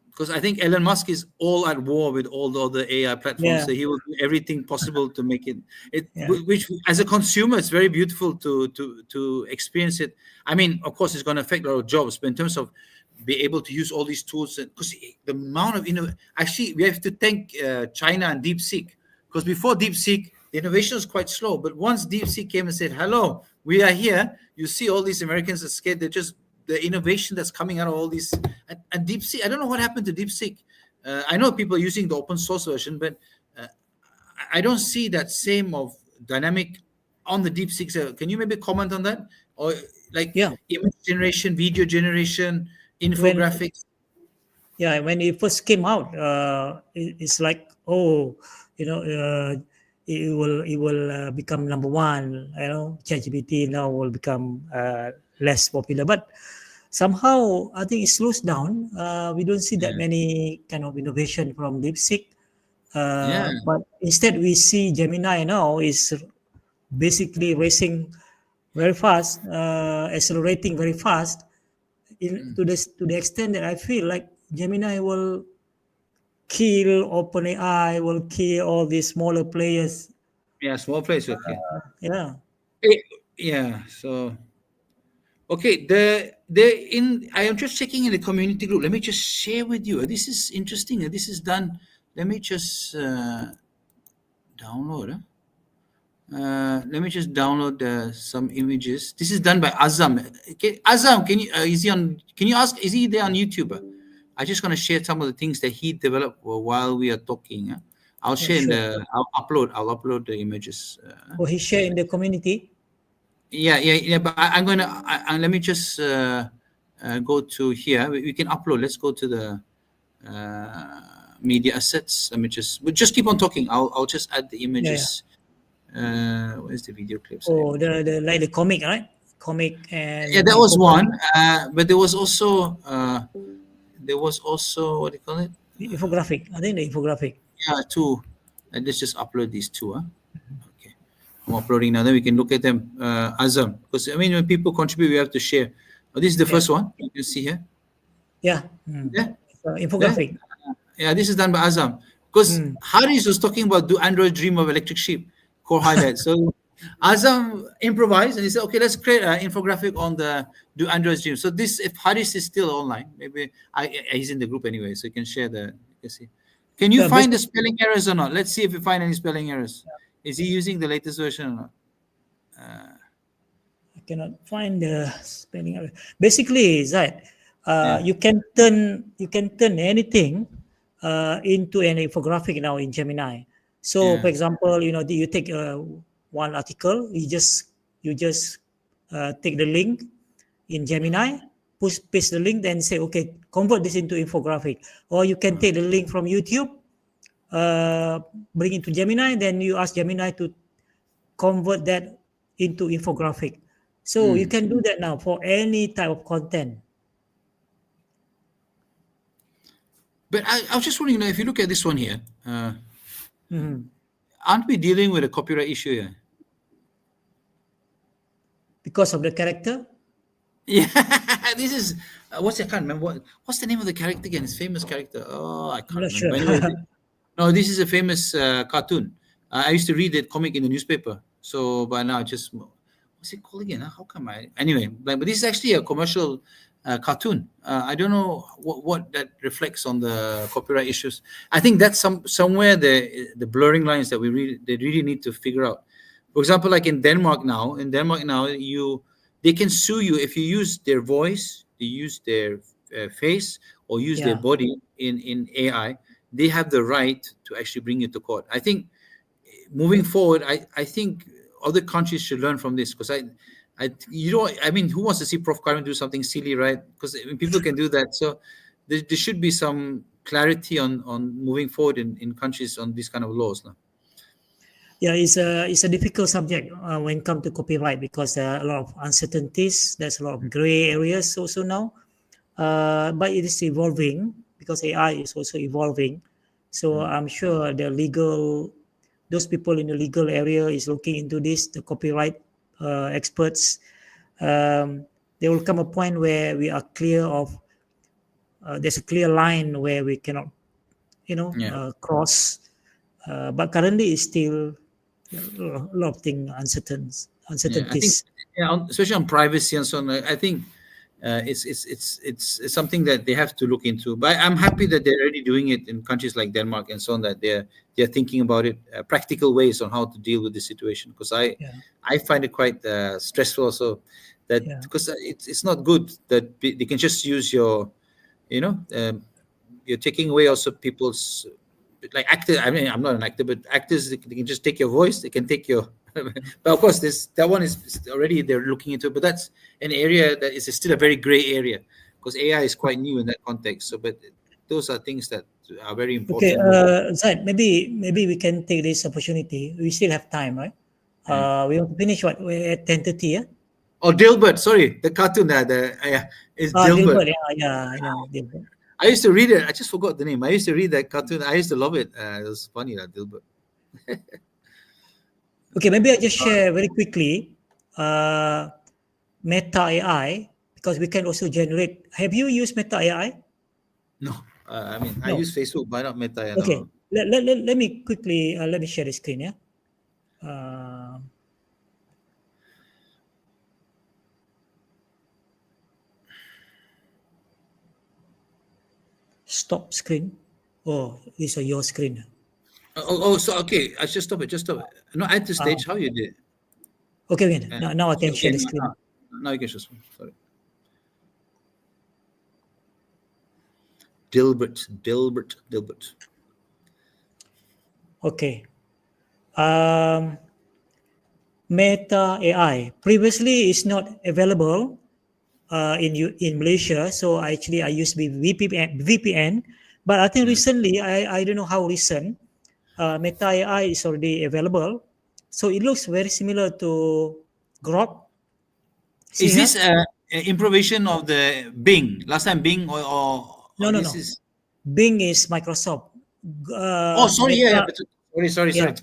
Because I think Elon Musk is all at war with all the other AI platforms. So he will do everything possible to make it. Which, as a consumer, it's very beautiful to experience it. I mean, of course, it's going to affect a lot of jobs, but in terms of be able to use all these tools, because the amount of actually, we have to thank China and DeepSeek, because before DeepSeek, the innovation was quite slow. But once DeepSeek came and said, "Hello, we are here," you see all these Americans are scared. They're just the innovation that's coming out of all these and DeepSeek. I don't know what happened to DeepSeek. I know people are using the open source version, but I don't see that same of dynamic on the DeepSeek. So can you maybe comment on that? Or like image generation, video generation, infographics? When it first came out, it's like, it will become number one. ChatGPT now will become less popular, but somehow I think it slows down. We don't see that many kind of innovation from DeepSeek, but instead we see Gemini now is basically racing very fast, accelerating very fast, to the extent that I feel like Gemini will kill OpenAI, will kill all these smaller players. Small players. Okay. So, okay. I am just checking in the community group. Let me just share with you. This is interesting. This is done. Let me just download. Let me just download some images. This is done by Azam. Okay, Azam, can you? Is he on? Can you ask? Is he there on YouTube? I'm just going to share some of the things that he developed while we are talking. I'll share in Sure. I'll upload the images. Or he share in the community. Yeah. But I'm going to, let me just go to here. We can upload. Let's go to the media assets. Let me just keep on talking. I'll just add the Yeah. images. Where's the video clips? Oh, the like the comic, right? Comic and Yeah, that was one. infographic. But there was also what do you call it? Infographic. I think the infographic. Yeah, two. Let's just upload these two. Okay, I'm uploading now. Then we can look at them. Azam, because I mean, when people contribute, we have to share. Oh, this is the Yeah. first one. You can see here. Yeah. Yeah, Infographic. yeah. This is done by Azam. Because Mm. Haris was talking about do Android dream of electric sheep core highlights. So Azam improvised and he said, okay, let's create an infographic on the do Android dream. So this, if Haris is still online, maybe he's in the group anyway, so you can share the. You can see. Can you Yeah, find the basically, spelling errors or not? Let's see if we find any spelling errors. Is he using the latest version or not? I cannot find the spelling error. Basically, Zaid, Yeah. you can turn anything into an infographic now in Gemini. So, Yeah. for example, you take one article, you just take the link in Gemini, paste the link, then say, okay, convert this into infographic. Or you can take the link from YouTube, bring it to Gemini, then you ask Gemini to convert that into infographic. So you can do that now for any type of content. But I was just wondering, if you look at this one here, Mhm. aren't we dealing with a copyright issue here? Because of the character. Yeah, this is I can't remember what's the name of the character again. His famous character. Oh, I I'm can't not remember. sure. Anyway, no, this is a famous cartoon. I used to read that comic in the newspaper. So by now, just what's it called again? How come I? Anyway, but this is actually a commercial cartoon. I don't know what that reflects on the copyright issues. I think that's somewhere the blurring lines that they really need to figure out. For example, like in Denmark now, they can sue you if you use their voice, they use their face, or use their Yeah. body in AI. They have the right to actually bring you to court. I think moving forward, I think other countries should learn from this, because who wants to see Prof. Karim do something silly, right? Because people can do that. So there should be some clarity on moving forward in countries on these kind of laws now. Yeah, it's a difficult subject when it comes to copyright, because there are a lot of uncertainties. There's a lot of gray areas also now, but it is evolving because AI is also evolving. So I'm sure those people in the legal area is looking into this. The copyright experts, there will come a point where we are clear of. There's a clear line where we cannot, cross. But currently, it's still a lot of things I think, uncertainties. especially on privacy and so on. I think it's something that they have to look into. But I'm happy that they're already doing it in countries like Denmark and so on. That they're thinking about it, practical ways on how to deal with the situation. Because I find it quite stressful also. Because it's not good that they can just use your, you're taking away also people's, like actors. I mean, I'm not an actor, but actors, they can just take your voice. They can take your. But of course, that one is already they're looking into it. But that's an area that is still a very gray area, because AI is quite new in that context. So, but those are things that are very Okay, important. Zaid, maybe we can take this opportunity. We still have time, right? We want to finish we're at 10:30, yeah? Oh, Dilbert, sorry, the cartoon is Dilbert. Dilbert, yeah, I know Dilbert. I used to read it. I just forgot the name. I used to read that cartoon. I used to love it. It was funny, Dilbert. Okay, maybe I just share very quickly Meta AI, because we can also generate. Have you used Meta AI? No, I mean, I No. use Facebook, but not Meta. Okay, No. let me quickly let me share the screen. Yeah. Stop screen. Oh, these are your screen. So okay. I just stop it. No, at the stage, how you did? Okay, now I can share the screen. Now you can show screen. Sorry. Dilbert. Okay. Meta AI previously is not available in Malaysia, so I use VPN. But I think recently, I don't know how recent, Meta AI is already available. So it looks very similar to Grok. See Is here? this improvisation of the Bing? Last time Bing or No, no, this no. is. Bing is Microsoft. Oh, sorry. Yeah. Meta, But, sorry. yeah,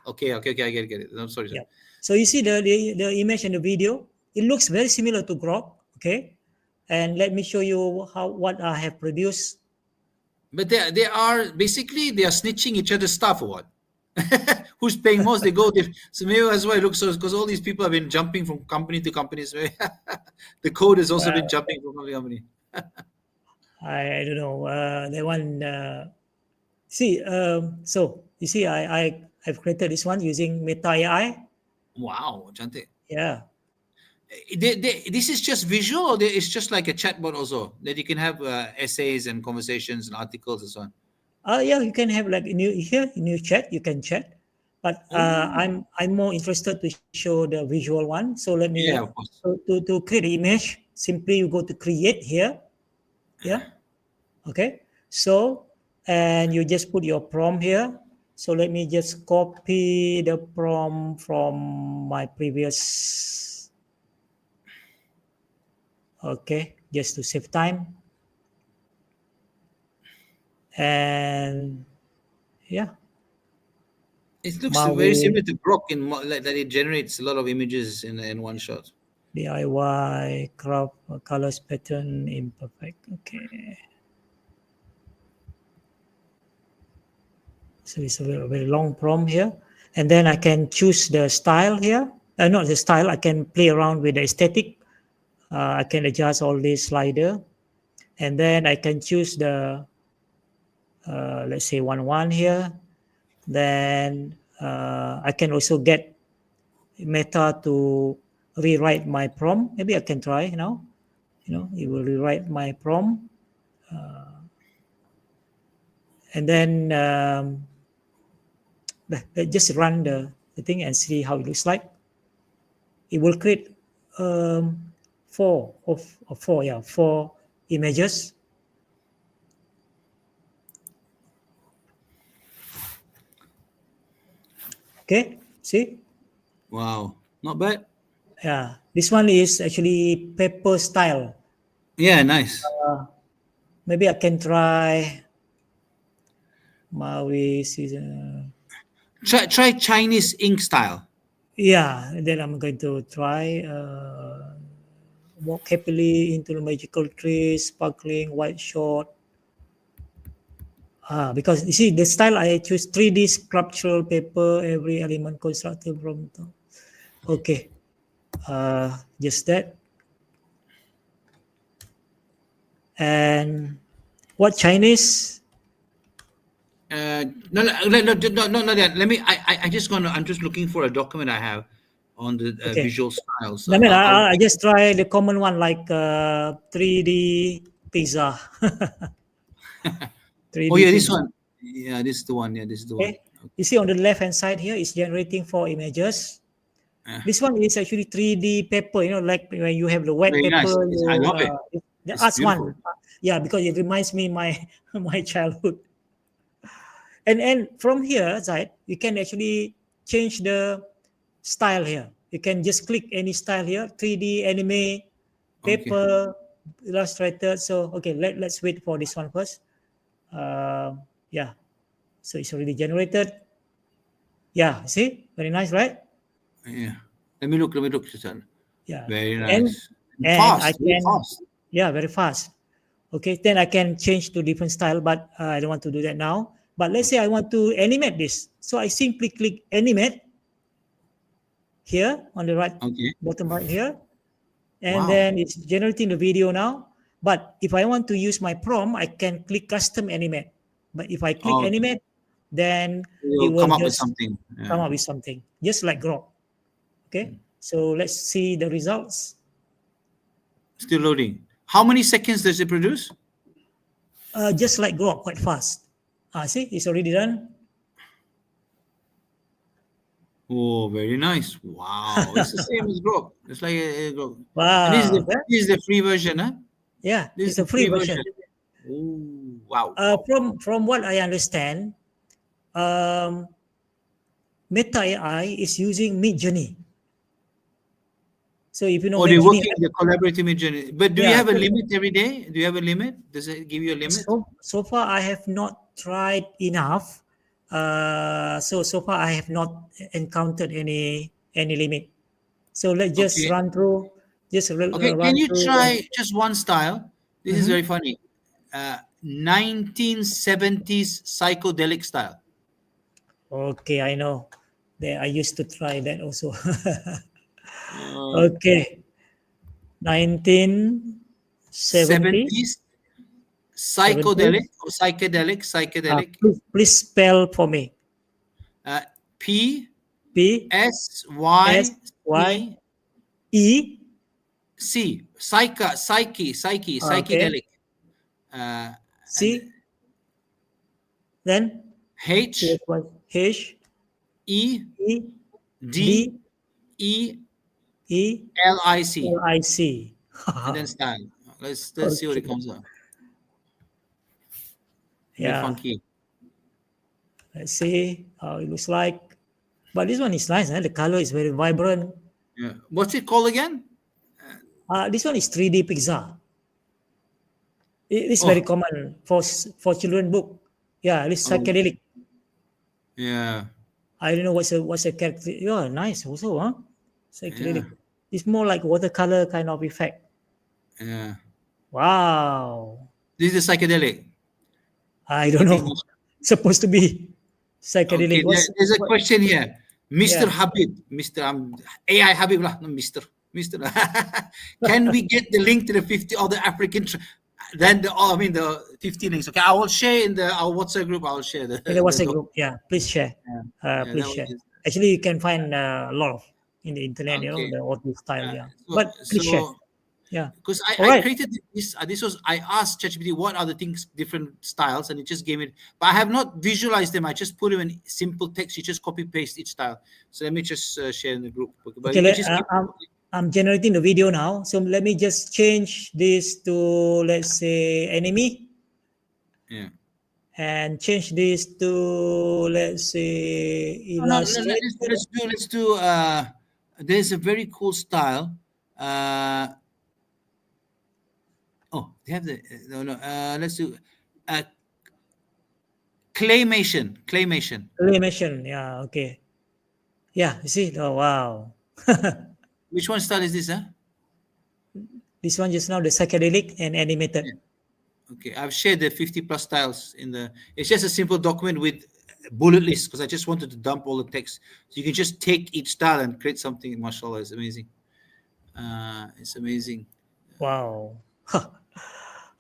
Okay. I get it. I'm sorry. yeah. So you see the image and the video. It looks very similar to Grok. Okay, and let me show you what I have produced. But they are basically they are snitching each other's stuff or what? Who's paying most? They go. So maybe that's why it looks so. Because all these people have been jumping from company to company. So the code has also been jumping from company to company. I don't know. That one. See. So you see, I've created this one using Meta AI. Wow, Jante. Yeah. This is just visual, or it's just like a chatbot also that you can have essays and conversations and articles and so on. Yeah. You can have like new chat. You can chat, but Oh, I'm more interested to show the visual one. So let me yeah, of course. to create the image. Simply you go to create here. Yeah. Okay. So and you just put your prompt here. So let me just copy the prompt from my previous. Okay, just to save time. And yeah, It looks very Maui similar to Grok that it generates a lot of images in one shot. DIY crop colors pattern imperfect. Okay, so it's a very long prompt here, and then I can choose the style here. Not the style. I can play around with the aesthetic. I can adjust all these slider, and then I can choose the let's say 1 here. Then I can also get Meta to rewrite my prompt. Maybe I can try now. It will rewrite my prompt, and then let's just run the thing and see how it looks like. It will create four images. Okay, see? Wow, not bad. Yeah, this one is actually paper style. Yeah, nice. Maybe I can try Maui season. Try Chinese ink style. Yeah, then I'm going to try walk happily into the magical trees, sparkling white short. Because you see the style I choose 3D sculptural paper, every element constructed from top. Okay, just that. And what Chinese? No. Let me. I just gonna. I'm just looking for a document I have on the Okay, visual styles. I mean I'll. I just try the common one like 3D pizza. Oh 3D yeah, this pizza. one. Yeah, this is the one. Yeah, this is the one. Okay, you see on the left hand side here is generating 4 images. Yeah. This one is actually 3D paper, like when you have the white Very nice. paper, I love it. the It's arts beautiful. one. Yeah, because it reminds me my my childhood. And from here, Zaid, you can actually change the style here. You can just click any style here, 3D, anime, Okay. paper, illustrated. So, okay, let's wait for this one first. Yeah, so it's already generated. Yeah, see? Very nice, right? Yeah. Let me look. Let me look, Susan. Yeah. Very And nice. and I Fast. Very can, fast. yeah, very fast. Okay, then I can change to different style, but I don't want to do that now. But let's say I want to animate this. So I simply click animate here on the right Okay. bottom right here, and Wow. then it's generating the video now. But if I want to use my prompt, I can click custom animate. But if I click Oh, animate, then it you'll will come up with just something. come Yeah. up with something, just like Grok. Okay, so let's see the results. Still loading. How many seconds does it produce? just like Grok, quite fast. See, it's already done. Oh, very nice. Wow. It's the same as Grok. It's like a Grok. And Wow. this is the free version, huh? Yeah, This is it's a the free free version. version. Oh, wow. Wow. From what I understand, um, Meta AI is using Mid Journey. So if you know Oh, Mid they're Journey, working the collaborative journey. But do you yeah. have a limit every day? Do you have a limit? Does it give you a limit? So far, I have not tried enough. So far, I have not encountered any limit. So let's just Okay. run through. Okay. Can Run you through. try just one style? This is Mhm. very funny. 1970s psychedelic style. Okay, I know. I used to try that also. Uh, Okay, 1970, 70s 70s. psychedelic or psychedelic. Please spell for me. Uh, P P S S Y Y C E. C Okay. psychedelic. And C. Then H H E E D D E E L I C, L I C. and then style. Let's see what it Okay. comes up. Very Yeah. funky. Let's see how it looks like. But this one is nice. The color is very vibrant. Yeah. What's it called again? This one is 3D pizza. It's very Oh, common for children book. Yeah, it's oh, psychedelic. yeah, I don't know what's a character. Yeah, nice also, huh? yeah, Psychedelic. It's more like watercolor kind of effect. yeah. Wow. This is the psychedelic. I don't I think. know. Supposed to be Okay, psychedelic. there's a What? question here. Mr. Yeah. Habib, Mr. AI Habib lah, no Mr. Mr. Can we get the link to the 50 other African? Then I mean the 50 links. Okay, I will share in our WhatsApp group. I will share In the the WhatsApp doc. group. Yeah. Please share. Yeah, yeah, Please that one share. is Actually, you can find a lot of in the internet. okay. The audio style. Uh, Yeah. so But please share. so Yeah. because All I right. created this. This was I asked ChatGPT what are the things different styles, and it just gave it. But I have not visualized them. I just put them in simple text. You just copy paste each style. So let me just share in the group. Okay, but Okay. you can just keep. I'm generating the video now. So let me just change this to, let's say, enemy, Yeah. and change this to, let's say, No, no, no, illustrator. let's do there's a very cool style. Uh oh, they have the no no let's do uh claymation. Animation. Yeah. Okay. Yeah. You see? Oh, wow. Which one style is this, huh? This one just now, the psychedelic and animated. Yeah. Okay, I've shared the 50 plus styles in the it's just a simple document with bullet lists because I just wanted to dump all the text. So you can just take each style and create something, mashallah, it's amazing. It's amazing. Wow.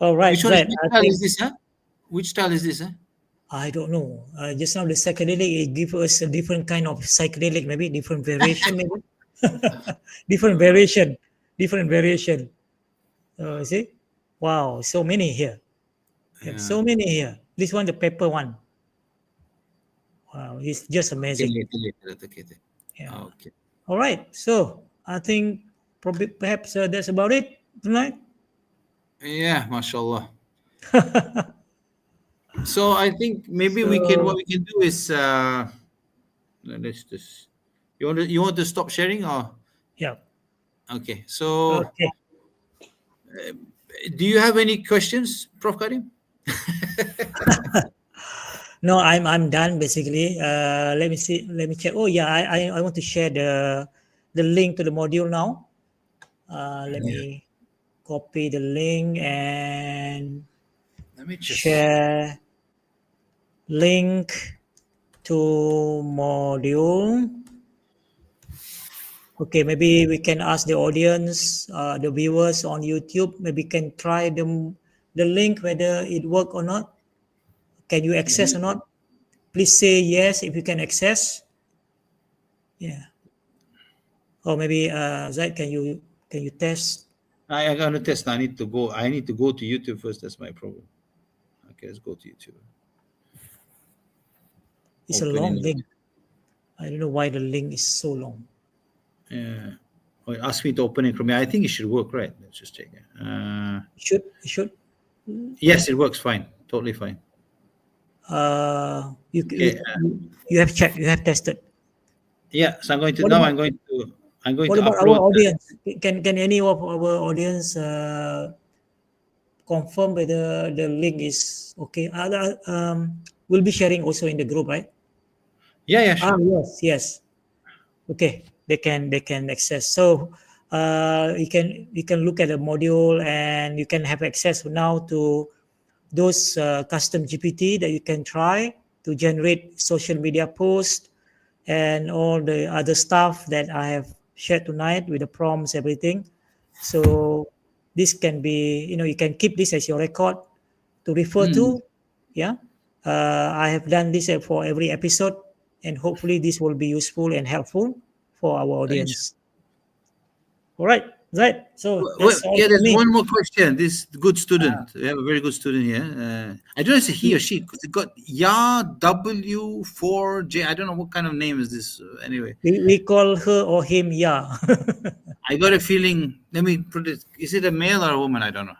All right, Zed. Which I style is think this, huh? Which style is this, huh? I don't know. Just now the psychedelic it gives us a different kind of psychedelic, maybe different variation, maybe different variation, different variation. See, wow, so many here. We have Yeah. so many here. This one, the paper one. Wow, it's just Okay, amazing. later. Okay. Yeah. Okay. All right. So I think probably perhaps that's about it tonight. Yeah, mashallah. So I think maybe what So we can do is let's just you want to stop sharing or yeah. okay. So Okay. do you have any questions, Prof. Karim? No, I'm done basically. Let me see. Let me check. Oh yeah, I want to share the link to the module now. Let Yeah. me copy the link and Let me just share link to module. Okay, maybe we can ask the audience, the viewers on YouTube. Maybe can try the link whether it work or not. Can you let access me or not? Please say yes if you can access. Yeah. Or maybe Zaid, can you test? I gotta test. I need to go to YouTube first. That's my problem. Okay, let's go to YouTube. It's a Open long in. link. I don't know why the link is so long. Yeah. Oh, ask me to open in Chrome. I think it should work, right? Let's just check. It should. Yes, it works fine. Totally fine. You, Okay. you have checked. You have tested. Yeah. So I'm going to What now. about I'm going what to about our upload. audience? Can any of our audience confirm whether the link is okay? We'll be sharing also in the group, right? Yeah. Yeah. Sure. Yes. Okay, they can access. So you can look at the module, and you can have access now to those custom GPT that you can try to generate social media posts and all the other stuff that I have shared tonight with the prompts, everything. So this can be, you can keep this as your record to refer Hmm. to. Yeah. I have done this for every episode, and hopefully this will be useful and helpful for our Thanks. audience. All right. Right. So Well, that's all yeah, from there's me. one more question. This good student, we have a very good student here. I don't know if it's he or she. It got Ya W4J. I don't know what kind of name is this. Anyway, We call her or him, yeah. I got a feeling. Let me put it. Is it a male or a woman? I don't know.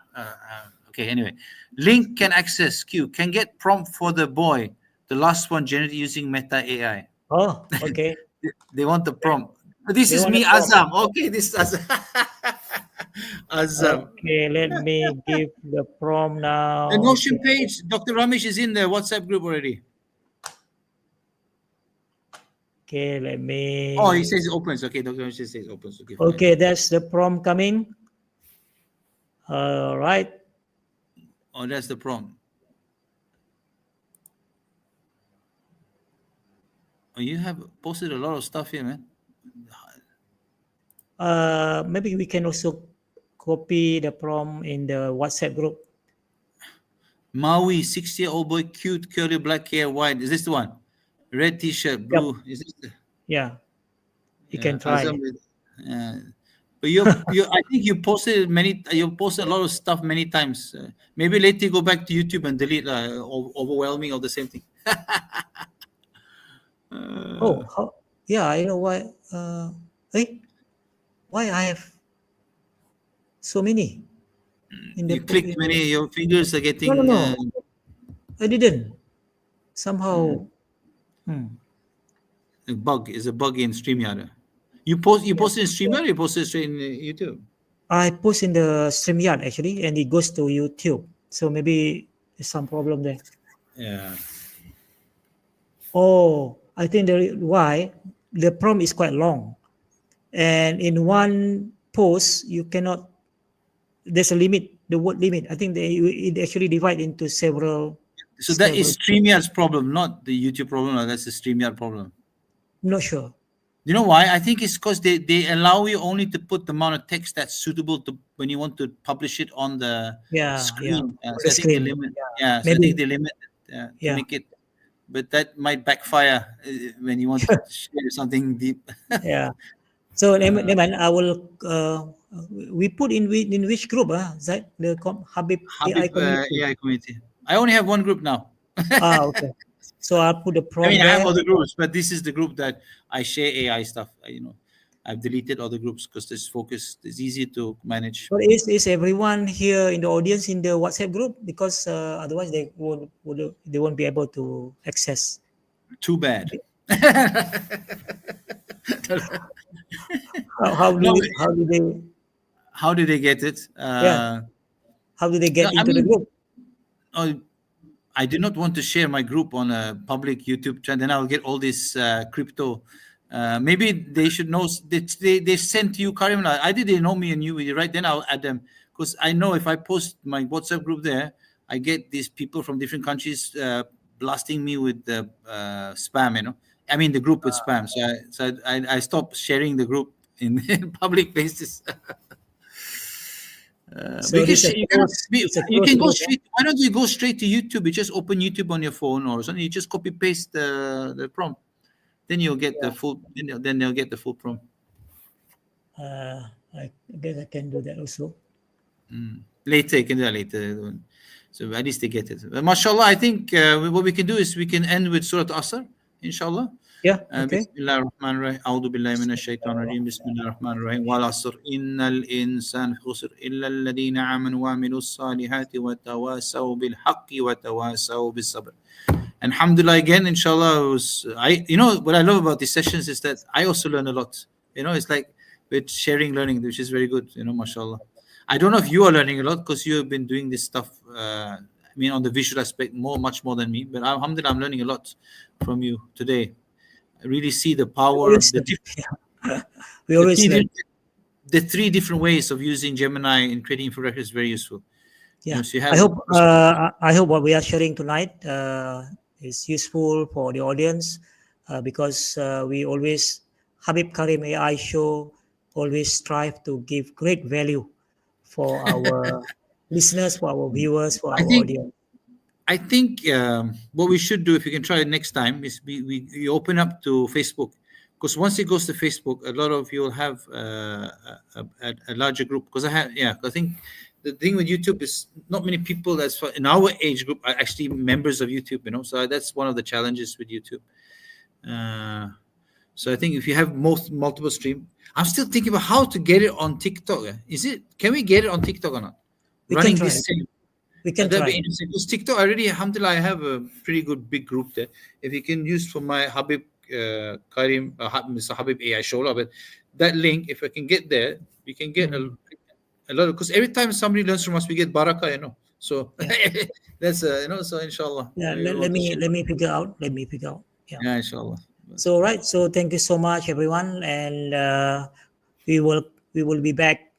Okay. Anyway, link can access Q can get prompt for the boy. The last one generated using Meta AI. Oh, okay. They want the prompt. This They is want a me, prompt. Azam. Okay, this is Azam. Azam. Okay, let me give the prompt The now. Notion Okay. page, Dr. Ramesh is in the WhatsApp group already. Okay, let Oh, he me. says it opens. Okay, Dr. Ramesh says it opens. Okay, fine. Okay, that's the prompt coming. All right. Oh, that's the prompt. Oh, you have posted a lot of stuff here, man. Maybe we can also copy the prompt in the WhatsApp group. Maui, 6-year-old boy, cute, curly black hair, white. Is this the one? Red t-shirt, Yep. blue. Is this the Yeah, you can Azam? try. But I think you posted a lot of stuff many times. Maybe later you go back to YouTube and delete overwhelming of the same thing. Oh, yeah, I know why. Hey, why I have so many in the You clicked many. Your fingers are no, no, getting no. I didn't. Somehow, a bug. Is a bug in StreamYard. You yeah. posted in StreamYard. Or you posted straight in YouTube. I post in the StreamYard actually, and it goes to YouTube. So maybe there's some problem there. Yeah. Oh, I think why the prompt is quite long, and in one post you cannot. There's a limit, the word limit. I think it actually divide into several. So that Several. is StreamYard's problem, not the YouTube problem. No, that's the StreamYard problem. I'm not sure. You know why? I think it's because they allow you only to put the amount of text that's suitable to when you want to publish it on the Yeah, screen. on So the I think they screen. limit. Yeah, Yeah. So I think maybe. they limit to Yeah, make it, but that might backfire when you want to share something deep. yeah. So never mind. I will. We put in which group? That the Habib AI Habib community. AI community. I only have one group now. Okay. So I'll put the I mean, prompt I have there. other groups, but this is the group that I share AI stuff. I've deleted other groups because this focus is easy to manage. But is everyone here in the audience in the WhatsApp group? Because otherwise they won't be able to access. Too bad. How No, do they how did they get it? yeah, how do they No, get I into the mean, group? uh, I do not want to share my group on a public YouTube channel. Then I'll get all this crypto. Maybe they should know. They sent you, Karim. Either they know me and you, right? Then I'll add them because I know if I post my WhatsApp group there, I get these people from different countries blasting me with the spam. I mean the group with spam. So I stopped sharing the group in, in public places. So Because this is a you cannot close be, it's a you close can go group, huh? straight. Why don't you go straight to YouTube? You just open YouTube on your phone or something. You just copy paste the prompt. Then you'll get the Yeah. full. Then they'll get the full prompt. I guess I can do that also. Later, you can do that later. So at least they get it. MashaAllah, I think what we can do is we can end with Surah Asr, inshallah. Yeah. Okay. Bismillah ar-Rahman ar-Rahim. A'udhu billahi minash shaitan rajim. Bismillah ar-Rahman ar-Rahim. Wal asr. Innal insan fi khusr. Illa alladhina amanu wa amilus salihati wa tawasaw bil haqqi wa tawasaw bis sabr. And alhamdulillah again, inshallah, you know, what I love about these sessions is that I also learn a lot. You know, it's like with sharing learning, which is very good, you know, mashallah. I don't know if you are learning a lot because you have been doing this stuff, I mean, on the visual aspect, much more than me. But alhamdulillah, I'm learning a lot from you today. I really see the power, We always learn. The three different ways of using Gemini in creating infographics is very useful. Yeah, You know, so you I hope what we are sharing tonight is useful for the audience because we always HABIB-Karim AI show always strive to give great value for our listeners, for our viewers, for our audience. I think what we should do, if we can try it next time, is we open up to Facebook, because once it goes to Facebook, a lot of you will have a larger group. Because I think the thing with YouTube is not many people that's in our age group are actually members of YouTube. You know, so that's one of the challenges with YouTube. So I think if you have multiple stream, I'm still thinking about how to get it on TikTok. Can we get it on TikTok or not? We Running can try. this same. We can That'd try. be interesting. Because TikTok already, alhamdulillah, I have a pretty good big group there. If you can use for my HABIB-Karim, Mr. Habib AI show, but that link, if I can get there, we can get a lot of, because every time somebody learns from us, we get barakah, you know. So that's you know. So inshallah. Yeah, let me figure out. Yeah, inshallah. So right. So thank you so much, everyone, and we will be back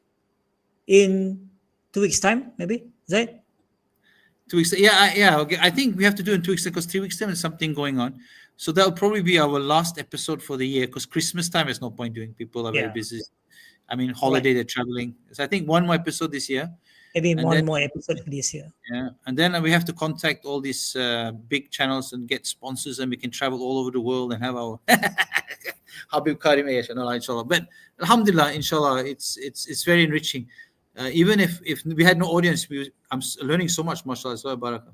in 2 weeks' time, maybe. Is that? 2 weeks. Yeah. Okay. I think we have to do in 2 weeks because 3 weeks time is something going on. So that'll probably be our last episode for the year because Christmas time is no point doing. People are very busy. I mean, holiday, they're traveling. So I think one more episode this year. Maybe one more episode this year. Yeah. And then we have to contact all these big channels and get sponsors, and we can travel all over the world and have our HABIB-Karim inshallah. But alhamdulillah, inshallah, it's very enriching. Even if we had no audience, I'm learning so much, mashallah, so barakah.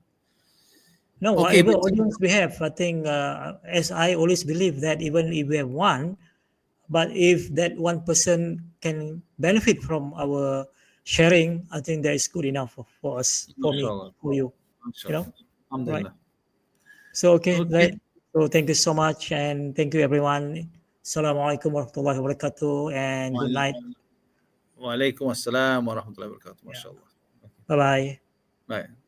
No, whatever audience we have, I think, as I always believe that even if we have one, but if that one person can benefit from our sharing, I think that is good enough for us, for me, for you. You know, right? So right. So thank you so much, and thank you everyone. Assalamualaikum warahmatullahi wabarakatuh, and good night. Wa alaikum assalam wa rahmatullahi wa barakatuh. MashaAllah. Bye-bye. Bye.